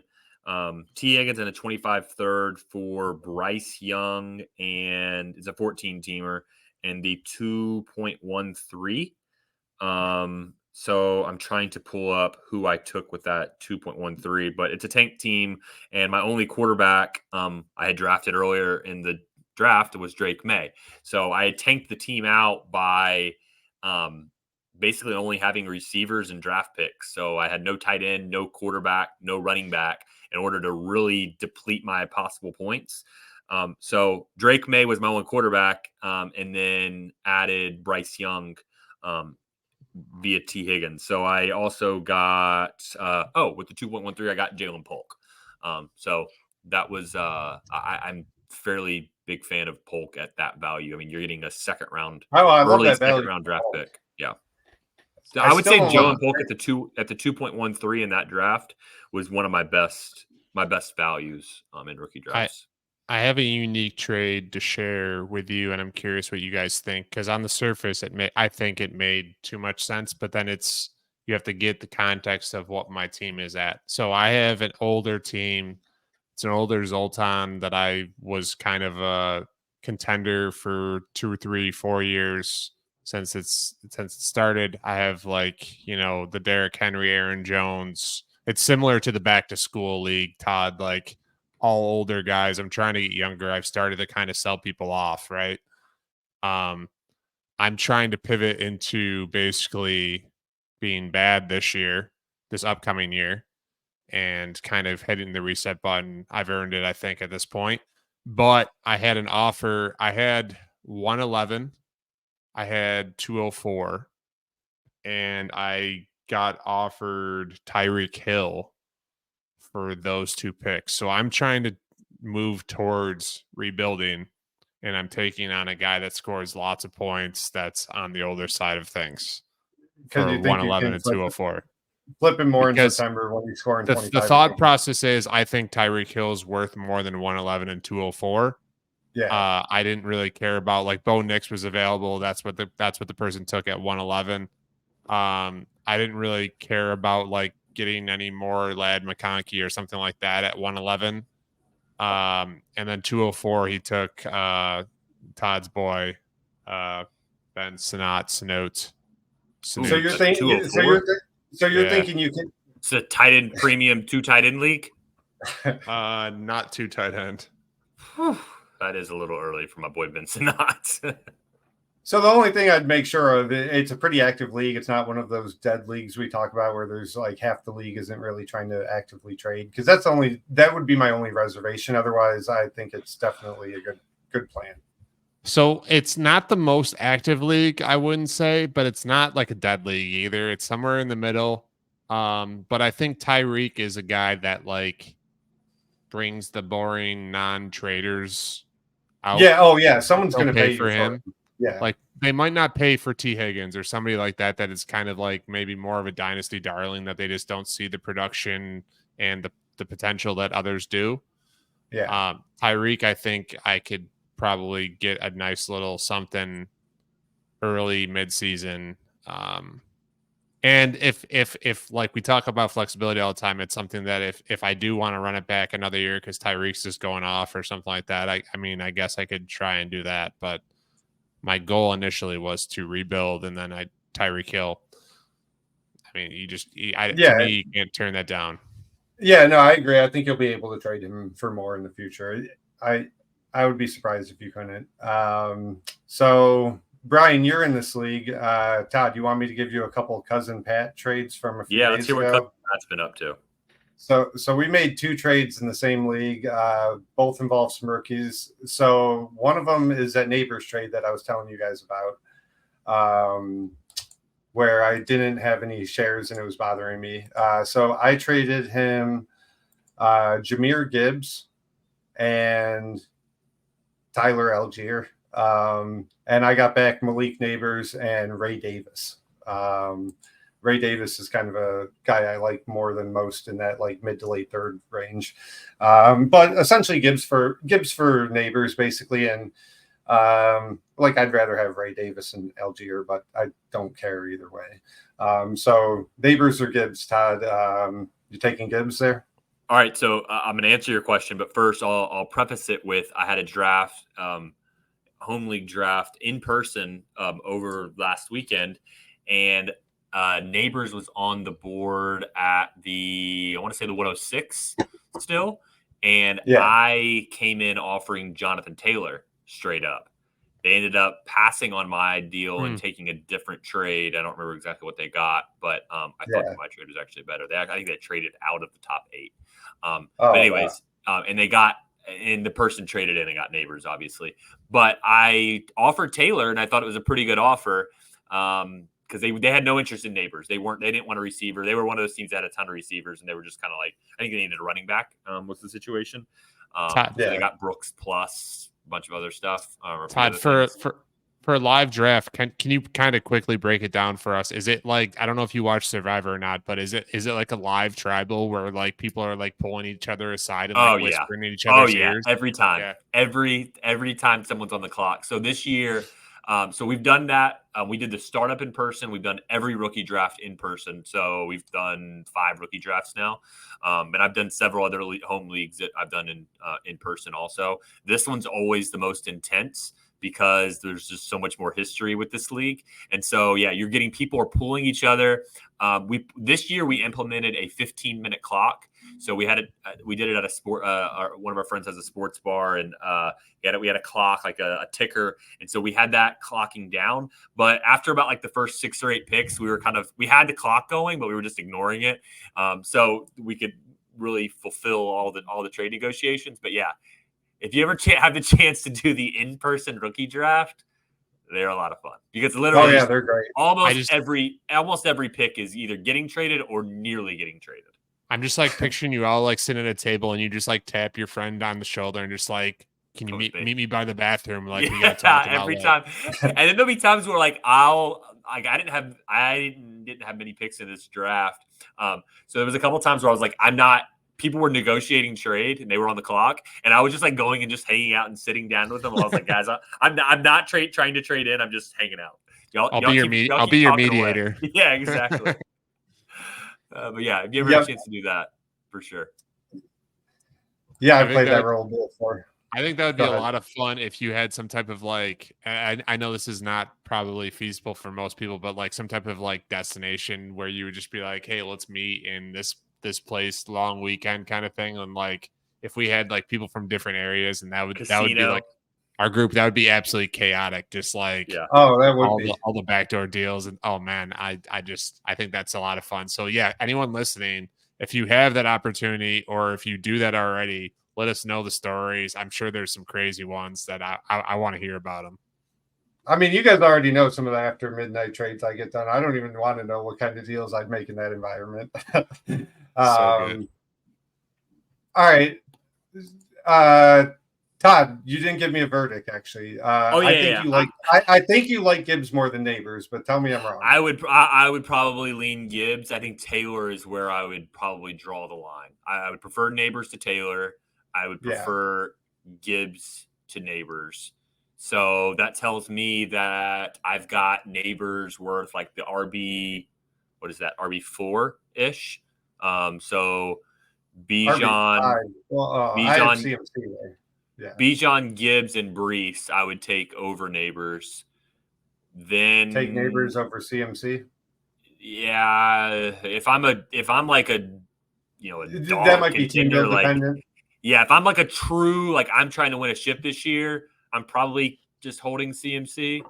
T. Higgins and a 25 third for Bryce Young, and it's a 14 teamer and the 2.13. So I'm trying to pull up who I took with that 2.13, but it's a tank team, and my only quarterback I had drafted earlier in the draft was Drake May. So I had tanked the team out by basically only having receivers and draft picks. So I had no tight end, no quarterback, no running back in order to really deplete my possible points. So Drake May was my only quarterback, and then added Bryce Young via T. Higgins. So I also got with the 2.13, I got Jalen Polk. So that was I'm fairly big fan of Polk at that value. I mean, you're getting a second round, early second round draft pick. Yeah. So I would say Jalen Polk at the 2.13 in that draft was one of my best values in rookie drafts. I have a unique trade to share with you, and I'm curious what you guys think. Because on the surface, I think it made too much sense, but then you have to get the context of what my team is at. So I have an older team. It's an older Zoltan that I was kind of a contender for 2 or 3, 4 years since it started. I have the Derrick Henry, Aaron Jones. It's similar to the back to school league, Todd. Like, all older guys. I'm trying to get younger. I've started to kind of sell people off, right? I'm trying to pivot into basically being bad this upcoming year, and kind of hitting the reset button. I've earned it, I think, at this point. But I had an offer. I had 111. I had 204. And I got offered Tyreek Hill for those 2 picks. So I'm trying to move towards rebuilding, and I'm taking on a guy that scores lots of points that's on the older side of things for 111 and 204. Flipping more in September when he's scoring 25. The thought process is I think Tyreek Hill is worth more than 111 and 204. Yeah. I didn't really care about, like, Bo Nix was available. That's what the person took at 111. I didn't really care about, like, getting any more Ladd McConkey or something like that at 111. And then 204, he took Todd's boy, Ben Sinote. So you're thinking you can. It's a tight end premium 2 tight end league. Not 2 tight end. That is a little early for my boy Ben Sinote. So the only thing I'd make sure of, it's a pretty active league. It's not one of those dead leagues we talk about where there's like half the league isn't really trying to actively trade, because that would be my only reservation. Otherwise, I think it's definitely a good plan. So it's not the most active league, I wouldn't say, but it's not like a dead league either. It's somewhere in the middle. But I think Tyreek is a guy that, like, brings the boring non-traders out. Yeah. Oh yeah. Someone's going to pay for him. Yeah. Like, they might not pay for T. Higgins or somebody like that. That is kind of like maybe more of a dynasty darling, that they just don't see the production and the potential that others do. Yeah. Tyreek, I think I could probably get a nice little something early midseason. And if like we talk about flexibility all the time, it's something that if I do want to run it back another year because Tyreek's just going off or something like that, I mean, I guess I could try and do that. But my goal initially was to rebuild, and then Tyreek Hill. I mean, to me, you can't turn that down. Yeah, no, I agree. I think you'll be able to trade him for more in the future. I would be surprised if you couldn't. So Brian, you're in this league. Todd, you want me to give you a couple cousin Pat trades from a few Yeah, let's days hear ago? what cousin Pat's been up to. So we made 2 trades in the same league. Both involve some rookies. So one of them is that Neighbors trade that I was telling you guys about, where I didn't have any shares and it was bothering me. So I traded him Jahmyr Gibbs and Tyler Algier. And I got back Malik Neighbors and Ray Davis. Ray Davis is kind of a guy I like more than most in that like mid to late third range. But essentially Gibbs for Neighbors basically. And like I'd rather have Ray Davis and Algier, but I don't care either way. So Neighbors or Gibbs, Todd, you taking Gibbs there? All right, so I'm going to answer your question, but first I'll preface it with I had a draft, home league draft in person over last weekend, and Neighbors was on the board at I want to say the 106 still, and I came in offering Jonathan Taylor straight up. They ended up passing on my deal and taking a different trade. I don't remember exactly what they got, but I thought that my trade was actually better. I think they traded out of the top 8. But anyways, and the person traded in and got Neighbors, obviously. But I offered Taylor, and I thought it was a pretty good offer because they had no interest in Neighbors. They didn't want a receiver. They were one of those teams that had a ton of receivers, and they were just kind of like, I think they needed a running back. Was the situation? So they got Brooks plus a bunch of other stuff. Todd, for a live draft, can you kind of quickly break it down for us? Is it like, I don't know if you watch Survivor or not, but is it like a live tribal where like people are like pulling each other aside and like whispering in each other's ears? Every time. Yeah. Every time someone's on the clock. So this year, so we've done that. We did the startup in person. We've done every rookie draft in person. So we've done 5 rookie drafts now. And I've done several other home leagues that I've done in person also. This one's always the most intense because there's just so much more history with this league. And so, you're getting people are pulling each other. This year we implemented a 15-minute clock. So we did it at a sport. One of our friends has a sports bar, and we had a clock, like a ticker, and so we had that clocking down. But after about like the first 6 or 8 picks, we had the clock going, but we were just ignoring it, so we could really fulfill all the trade negotiations. But if you ever have the chance to do the in-person rookie draft, they're a lot of fun because literally, they're great. Almost every pick is either getting traded or nearly getting traded. I'm just like picturing you all like sitting at a table and you just like tap your friend on the shoulder and just like, can you meet me by the bathroom? Like we got to talk about every time. And then there'll be times where like I didn't have many picks in this draft. So there was a couple times where I was like, people were negotiating trade and they were on the clock, and I was just like going and just hanging out and sitting down with them. I was like, guys, I'm not trying to trade in. I'm just hanging out. I'll be your mediator. Away. Yeah, exactly. But if you ever have a chance to do that, for sure. Yeah, I played that role before. I think that would be a lot of fun if you had some type of like, I know this is not probably feasible for most people, but like some type of like destination where you would just be like, hey, let's meet in this place, long weekend kind of thing. And like, if we had like people from different areas, and that would be like our group, that would be absolutely chaotic. Just like, that would be all the backdoor deals. And oh man, I think that's a lot of fun. So anyone listening, if you have that opportunity, or if you do that already, let us know the stories. I'm sure there's some crazy ones that I want to hear about them. I mean, you guys already know some of the after midnight trades I get done. I don't even want to know what kind of deals I'd make in that environment. All right. Todd, you didn't give me a verdict, actually. I think you like Gibbs more than Neighbors, but tell me I'm wrong. I would probably lean Gibbs. I think Taylor is where I would probably draw the line. I would prefer Neighbors to Taylor. I would prefer Gibbs to Neighbors. So that tells me that I've got Neighbors worth like the RB, what is that, RB4-ish? So Bijan, CMC there. Yeah. Bijan, Gibbs, and Brees, I would take over Neighbors. Then take Neighbors over CMC. Yeah, if I'm like a dog that might be team dependent. If I'm like a true I'm trying to win a ship this year, I'm probably just holding CMC.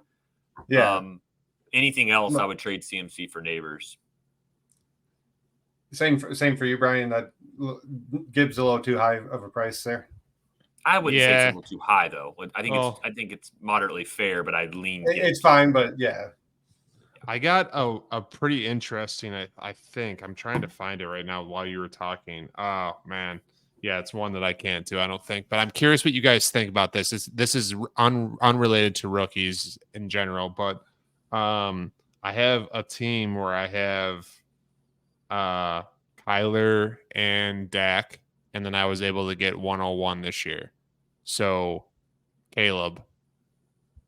Yeah. Anything else, I would trade CMC for Neighbors. Same for you, Brian. That Gibbs a little too high of a price there. I wouldn't say it's a Yeah. little too high though. I think it's moderately fair, but I'd lean. It's fine, but yeah. I got a pretty interesting. I think I'm trying to find it right now while you were talking. Oh man, yeah, it's one that I can't do. I don't think, but I'm curious what you guys think about this. This is unrelated to rookies in general, but I have a team where I have Kyler and Dak, and then I was able to get 101 this year. So Caleb,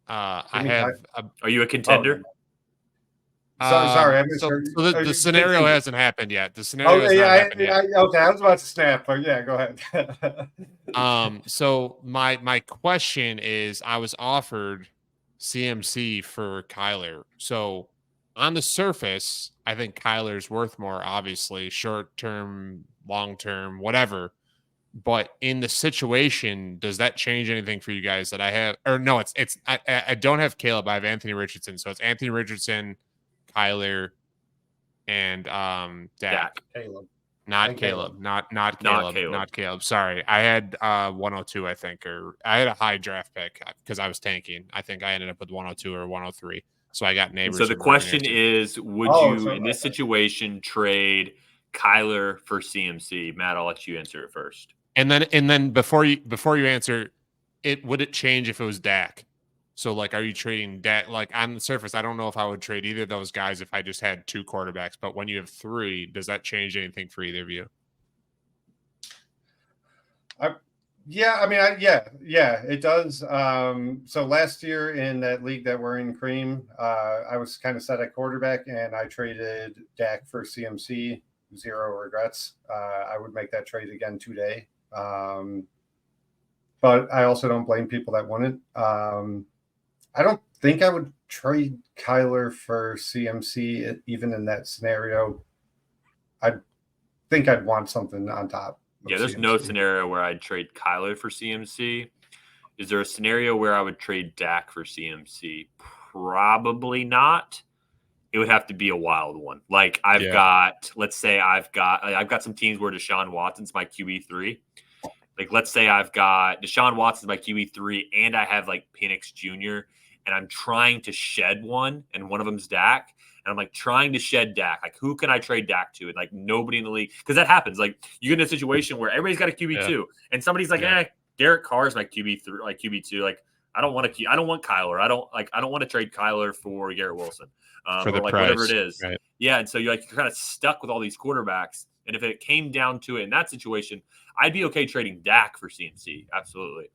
I have. Are you a contender? Sorry, I so misheard. the scenario hasn't happened yet. The scenario has not happened yet. Okay, I was about to snap, but yeah, go ahead. So my question is, I was offered CMC for Kyler. So on the surface, I think Kyler's worth more, obviously, short term, long term, whatever. But in the situation, does that change anything for you guys that I have? Or no, I don't have Caleb. I have Anthony Richardson. So it's Anthony Richardson, Kyler, and Dak. Caleb. Not Caleb. Not Caleb. Sorry. I had 102, I think, or I had a high draft pick because I was tanking. I think I ended up with 102 or 103. So I got Neighbors. So the question is, would you in this situation trade Kyler for CMC? Matt, I'll let you answer it first. And then before you answer it, would it change if it was Dak? So, like, are you trading Dak? Like, on the surface, I don't know if I would trade either of those guys if I just had two quarterbacks. But when you have three, does that change anything for either of you? Yeah, it does. So last year in that league that we're in, Cream, I was kind of set at quarterback, and I traded Dak for CMC. 0 regrets. I would make that trade again today. But I also don't blame people that wouldn't. I don't think I would trade Kyler for CMC even in that scenario. I think I'd want something on top. Yeah, there's no scenario where I'd trade Kyler for CMC. Is there a scenario where I would trade Dak for CMC? Probably not. It would have to be a wild one. Like I've got some teams where Deshaun Watson's my QB3. Like let's say I've got Deshaun Watson's my QB3 and I have like Penix Jr. and I'm trying to shed one and one of them's Dak. And I'm like trying to shed Dak. Like who can I trade Dak to? And like nobody in the league. Because that happens. Like you get in a situation where everybody's got a QB2 and somebody's like, Derek Carr's my QB3, like QB2. Like I don't want Kyler. I don't want to trade Kyler for Garrett Wilson. For the or like price, whatever it is. Right. Yeah. And so you're kind of stuck with all these quarterbacks. And if it came down to it in that situation, I'd be okay trading Dak for CMC. Absolutely.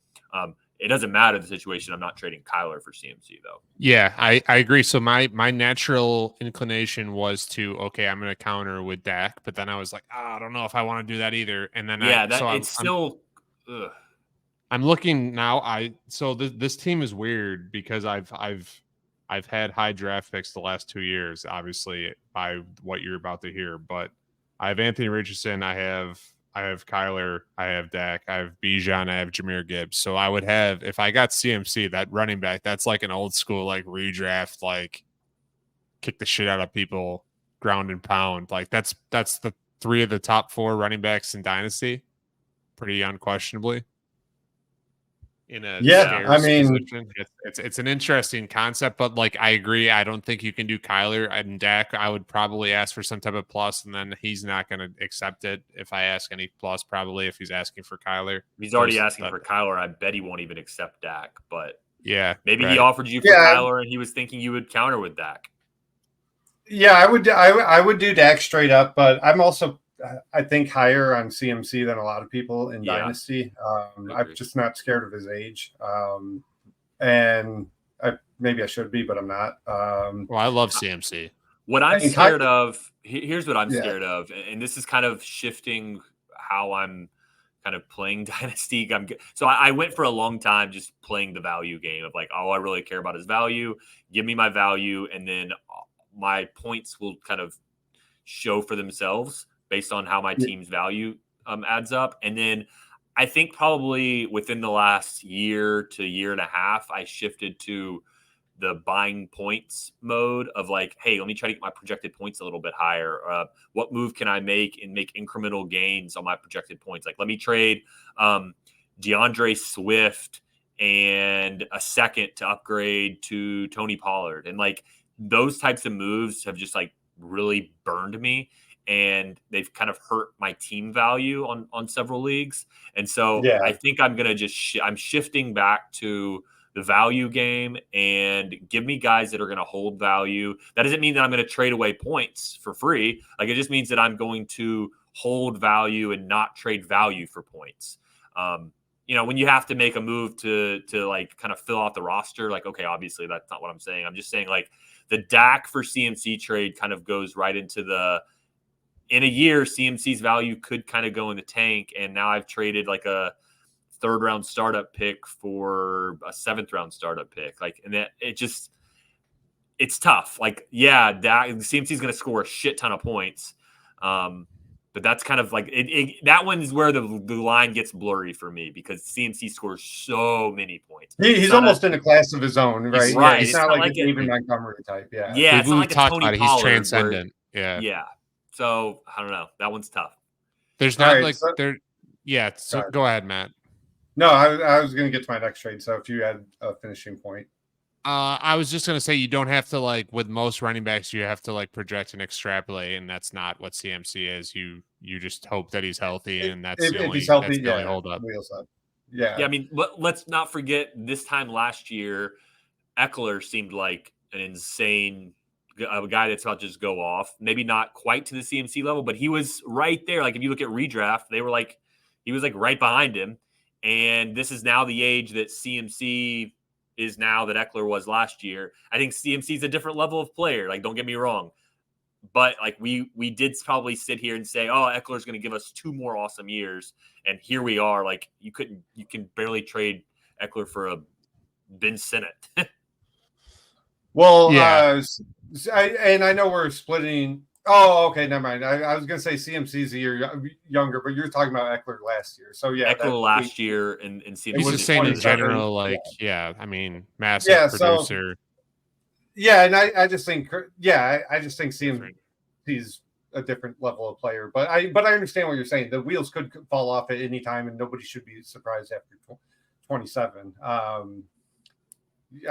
It doesn't matter the situation. I'm not trading Kyler for CMC though. Yeah, I agree. So my natural inclination was to, okay, I'm going to counter with Dak, but then I was like, I don't know if I want to do that either. And then I'm looking now. This team is weird because I've had high draft picks the last 2 years, obviously by what you're about to hear, but I have Anthony Richardson. I have Kyler. I have Dak. I have Bijan. I have Jahmyr Gibbs. So I would have, if I got CMC, that running back, that's like an old school, like redraft, like kick the shit out of people, ground and pound. Like that's the 3 of the top 4 running backs in Dynasty, pretty unquestionably. Position. It's an interesting concept, but like I agree, I don't think you can do Kyler and Dak. I would probably ask for some type of plus, and then he's not going to accept it if I ask any plus. Probably if he's asking for Kyler, he's already asking for Kyler. I bet he won't even accept Dak. But yeah, maybe he offered you for Kyler, and he was thinking you would counter with Dak. Yeah, I would do Dak straight up, but I'm also I think higher on CMC than a lot of people in Dynasty. I'm just not scared of his age. And maybe I should be, but I'm not. Well, I love CMC. What I'm scared of, here's what I'm scared of, and this is kind of shifting how I'm kind of playing Dynasty. So I went for a long time just playing the value game of like, all I really care about is value. Give me my value, and then my points will kind of show for themselves based on how my team's value adds up. And then I think probably within the last year to year and a half, I shifted to the buying points mode of like, hey, let me try to get my projected points a little bit higher. What move can I make and make incremental gains on my projected points? Like, let me trade DeAndre Swift and a second to upgrade to Tony Pollard. And like those types of moves have just like really burned me, and they've kind of hurt my team value on several leagues. And so I think I'm going to I'm shifting back to the value game and give me guys that are going to hold value. That doesn't mean that I'm going to trade away points for free. Like, it just means that I'm going to hold value and not trade value for points. When you have to make a move to like kind of fill out the roster, like, okay, obviously that's not what I'm saying. I'm just saying like the Dak for CMC trade kind of goes right into in a year, CMC's value could kind of go in the tank. And now I've traded like a 3rd round startup pick for a 7th round startup pick. Like, and it's tough. Like, yeah, CMC is going to score a shit ton of points. But that's kind of like that one is where the line gets blurry for me, because CMC scores so many points. He's almost in a class of his own, right? Right. He's not like a David Montgomery type. Yeah. It's not like a Tony Pollard. He's transcendent. Yeah. So I don't know. That one's tough. There's not So go ahead, Matt. No, I was going to get to my next trade. So if you had a finishing point. I was just going to say, you don't have to, like, with most running backs, you have to like project and extrapolate, and that's not what CMC is. You just hope that he's healthy, and that's the only hold up. Yeah. I mean, let's not forget this time last year, Eckler seemed like an insane a guy that's about to just go off. Maybe not quite to the CMC level, but he was right there. Like, if you look at redraft, he was like right behind him. And this is now the age that CMC is now that Eckler was last year. I think CMC is a different level of player. Like, don't get me wrong. But like we did probably sit here and say, oh, Eckler's going to give us 2 more awesome years. And here we are. Like, you can barely trade Eckler for a Ben Sinnott. Well, yeah. I know we're splitting. Oh, okay, never mind. I was going to say CMC's a year younger, but you're talking about Eckler last year. So yeah, Eckler last year and CMC. He's just saying in general, like, I mean, massive producer. And I just think, I just think CMC's a different level of player. But I understand what you're saying. The wheels could fall off at any time, and nobody should be surprised after 27.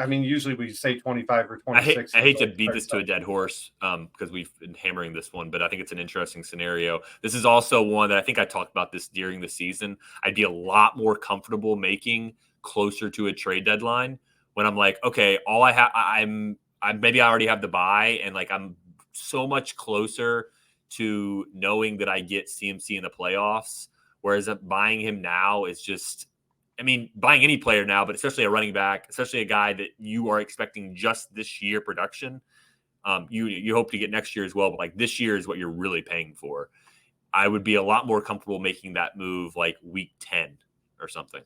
I mean, usually we say 25 or 26. I hate to beat this to a dead horse because we've been hammering this one, but I think it's an interesting scenario. This is also one that I think I talked about this during the season. I'd be a lot more comfortable making closer to a trade deadline when I'm like, okay, all I have, maybe I already have the buy, and like I'm so much closer to knowing that I get CMC in the playoffs. Whereas buying him now is just, I mean, buying any player now, but especially a running back, especially a guy that you are expecting just this year production, you hope to get next year as well. But like this year is what you're really paying for. I would be a lot more comfortable making that move like week 10 or something.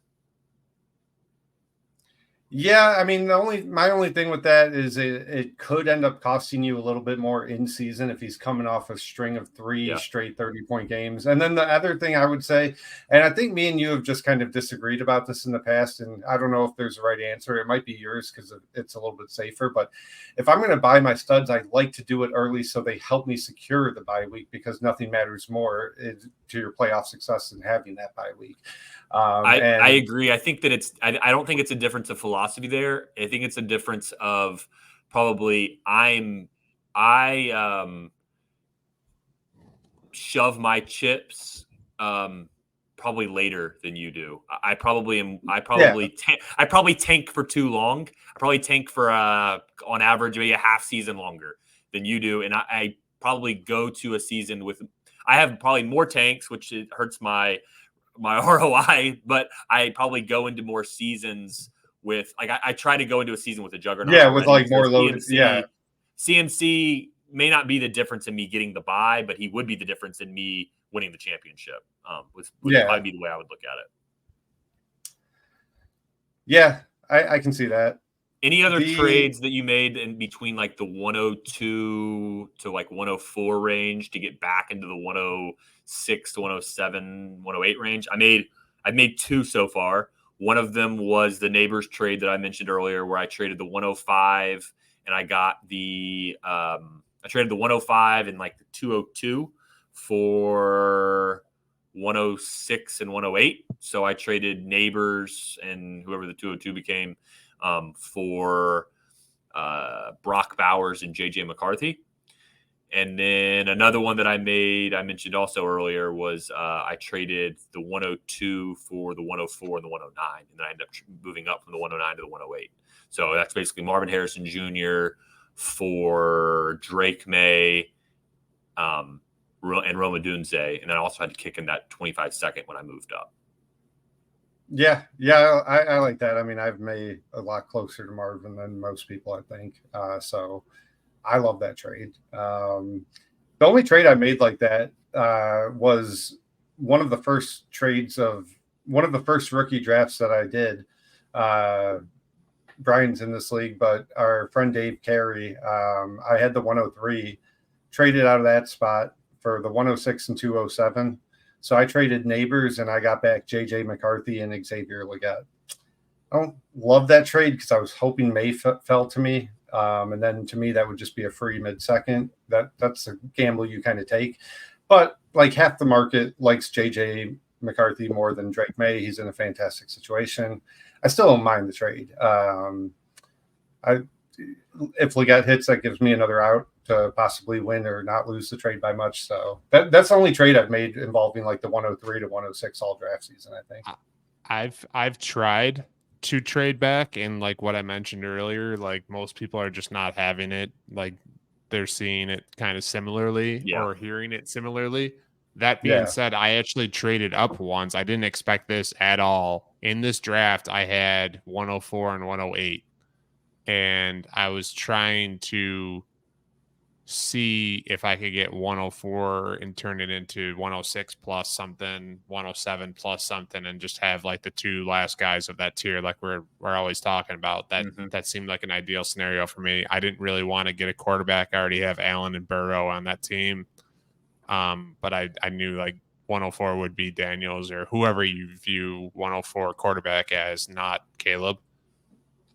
Yeah, I mean, my only thing with that is it could end up costing you a little bit more in season if he's coming off a string of 3 straight 30-point games. And then the other thing I would say, and I think me and you have just kind of disagreed about this in the past, and I don't know if there's a right answer. It might be yours because it's a little bit safer. But if I'm going to buy my studs, I like to do it early so they help me secure the bye week, because nothing matters more to your playoff success than having that bye week. I agree. I think that I don't think it's a difference of philosophy there. I think it's a difference of probably I shove my chips probably later than you do. I probably tank for too long. I probably tank for on average maybe a half season longer than you do, and I probably go to a season with. I have probably more tanks, which it hurts my ROI, but I probably go into more seasons with like I try to go into a season with a juggernaut. Yeah, with like more loaded. CMC may not be the difference in me getting the bye, but he would be the difference in me winning the championship. Would probably be the way I would look at it. Yeah, I can see that. Any other trades that you made in between like the 102 to like 104 range to get back into the 106 to 107, 108 range? I've made 2 so far. One of them was the Neighbors trade that I mentioned earlier, where I traded the 105 and I got I traded the 105 and like the 202 for 106 and 108. So I traded Neighbors and whoever the 202 became for Brock Bowers and JJ McCarthy. And then another one that I mentioned also earlier, was I traded the 102 for the 104 and the 109. And then I ended up moving up from the 109 to the 108. So that's basically Marvin Harrison Jr. for Drake May and Roma Dunze. And then I also had to kick in that 25 second when I moved up. Yeah, I like that. I mean, I've made a lot closer to Marvin than most people, I think. So I love that trade. The only trade I made like that was one of the first rookie drafts that I did. Brian's in this league, but our friend Dave Carey, I had the 103, traded out of that spot for the 106 and 207. So I traded Neighbors and I got back JJ McCarthy and Xavier Legette. I don't love that trade because I was hoping May fell to me. And then to me, that would just be a free mid-second. That's a gamble you kind of take. But like half the market likes JJ McCarthy more than Drake May. He's in a fantastic situation. I still don't mind the trade. If Legette hits, that gives me another out to possibly win or not lose the trade by much. So that's the only trade I've made involving like the 103 to 106 all draft season, I think. I've tried to trade back, and like what I mentioned earlier, like most people are just not having it. Like they're seeing it kind of similarly or hearing it similarly. That being said, I actually traded up once. I didn't expect this at all. In this draft, I had 104 and 108. And I was trying to see if I could get 104 and turn it into 106 plus something, 107 plus something, and just have like the two last guys of that tier, like we're always talking about. That seemed like an ideal scenario for me. I didn't really want to get a quarterback. I already have Allen and Burrow on that team. But I knew like 104 would be Daniels or whoever you view 104 quarterback as, not Caleb.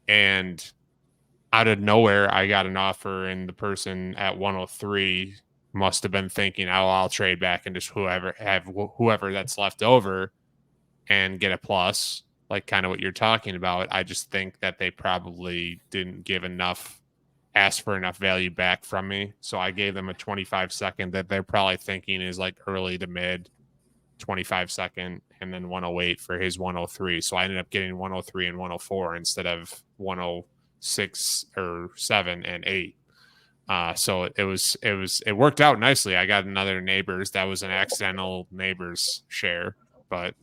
And out of nowhere, I got an offer, and the person at 103 must have been thinking, "Oh, I'll trade back and just whoever that's left over and get a plus," like kind of what you're talking about. I just think that they probably didn't ask for enough value back from me. So I gave them a 25 second that they're probably thinking is like early to mid 25 second, and then 108 for his 103. So I ended up getting 103 and 104 instead of 106 or 7 and 8. So it worked out nicely. I got another Neighbors. That was an accidental Neighbors share, but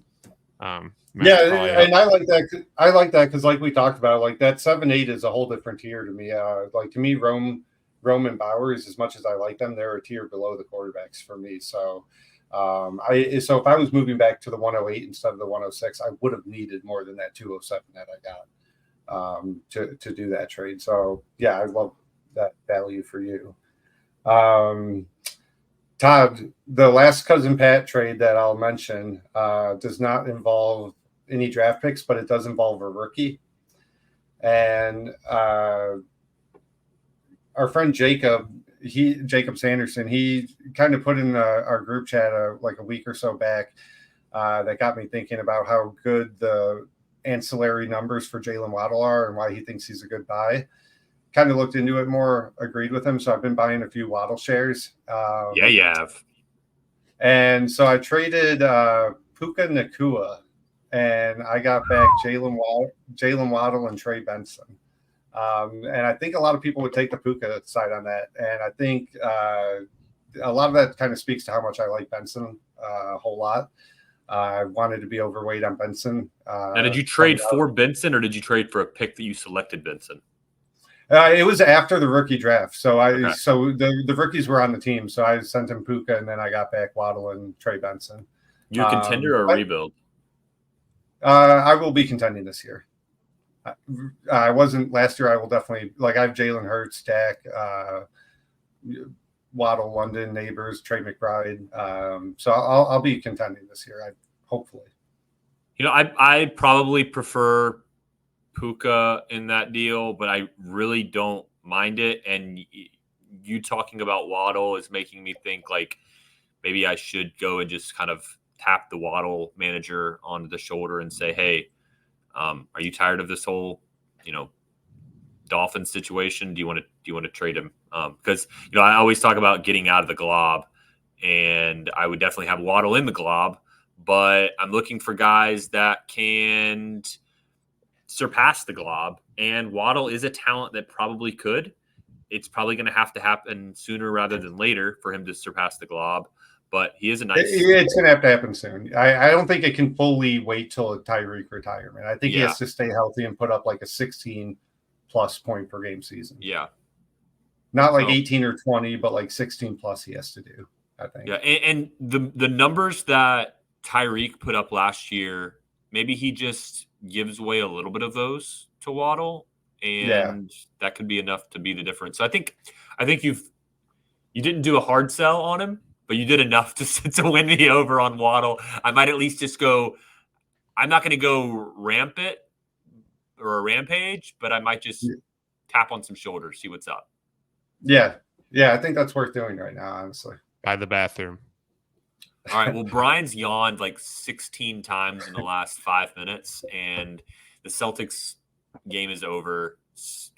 and I like that. I like that because, like we talked about, like that 7-8 is a whole different tier to me. Like to me, Rome and Bowers, as much as I like them, they're a tier below the quarterbacks for me. So, so if I was moving back to the 108 instead of the 106, I would have needed more than that 207 that I got to do that trade. So yeah, I love that value for you. Todd, the last Cousin Pat trade that I'll mention does not involve any draft picks, but it does involve a rookie. And our friend Jacob Sanderson, he kind of put in our group chat like a week or so back that got me thinking about how good the ancillary numbers for Jalen Waddle are and why he thinks he's a good buy. Kind of looked into it more, agreed with him. So I've been buying a few Waddle shares. Yeah, you have. And so I traded Puka Nacua, and I got back Jalen Waddle and Trey Benson. And I think a lot of people would take the Puka side on that. And I think a lot of that kind of speaks to how much I like Benson a whole lot. I wanted to be overweight on Benson. Now, did you trade for Benson, or did you trade for a pick that you selected Benson? It was after the rookie draft. So the rookies were on the team. So I sent him Puka, and then I got back Waddle and Trey Benson. You a contender or a rebuild? I will be contending this year. I wasn't last year. I will definitely, like, I have Jalen Hurts, Dak, Waddle, London, Neighbors, Trey McBride. So I'll be contending this year, hopefully. I probably prefer Puka in that deal, but I really don't mind it. And you talking about Waddle is making me think like maybe I should go and just kind of tap the Waddle manager on the shoulder and say, hey, are you tired of this whole, Dolphins situation? Do you want to trade him? Because I always talk about getting out of the glob, and I would definitely have Waddle in the glob, but I'm looking for guys that can surpass the glob, and Waddle is a talent that probably could. It's probably going to happen sooner rather than later for him to surpass the glob, but he is a nice. It's going to have to happen soon. I don't think it can fully wait till a Tyreek retirement. I think he has to stay healthy and put up like a 16-plus point per game season. Yeah. Not like 18 or 20, but like 16 plus he has to do, I think. Yeah, and the numbers that Tyreek put up last year, maybe he just gives away a little bit of those to Waddle, and that could be enough to be the difference. So I think you didn't do a hard sell on him, but you did enough to win me over on Waddle. I might at least just go. I'm not going to go rampant or a rampage, but I might just tap on some shoulders, see what's up. Yeah, I think that's worth doing right now, honestly. By the bathroom. All right. Well, Brian's yawned like 16 times in the last 5 minutes, and the Celtics game is over,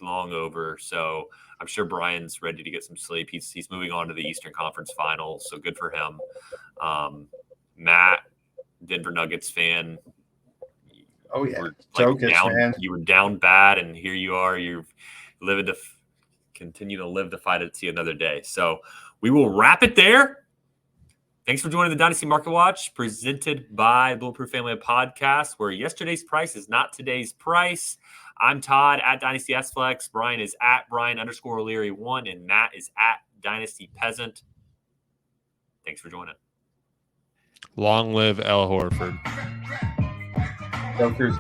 long over. So I'm sure Brian's ready to get some sleep. He's moving on to the Eastern Conference Finals, so good for him. Matt, Denver Nuggets fan. Oh yeah, you were down bad, and here you are. You're living to continue to live to fight it to see another day. So we will wrap it there. Thanks for joining the Dynasty Market Watch, presented by Bulletproof Family Podcast, where yesterday's price is not today's price. I'm Todd at Dynasty SFlex. Brian is at Brian_O'Leary1, and Matt is at Dynasty Peasant. Thanks for joining. Long live Al Horford. Jokers.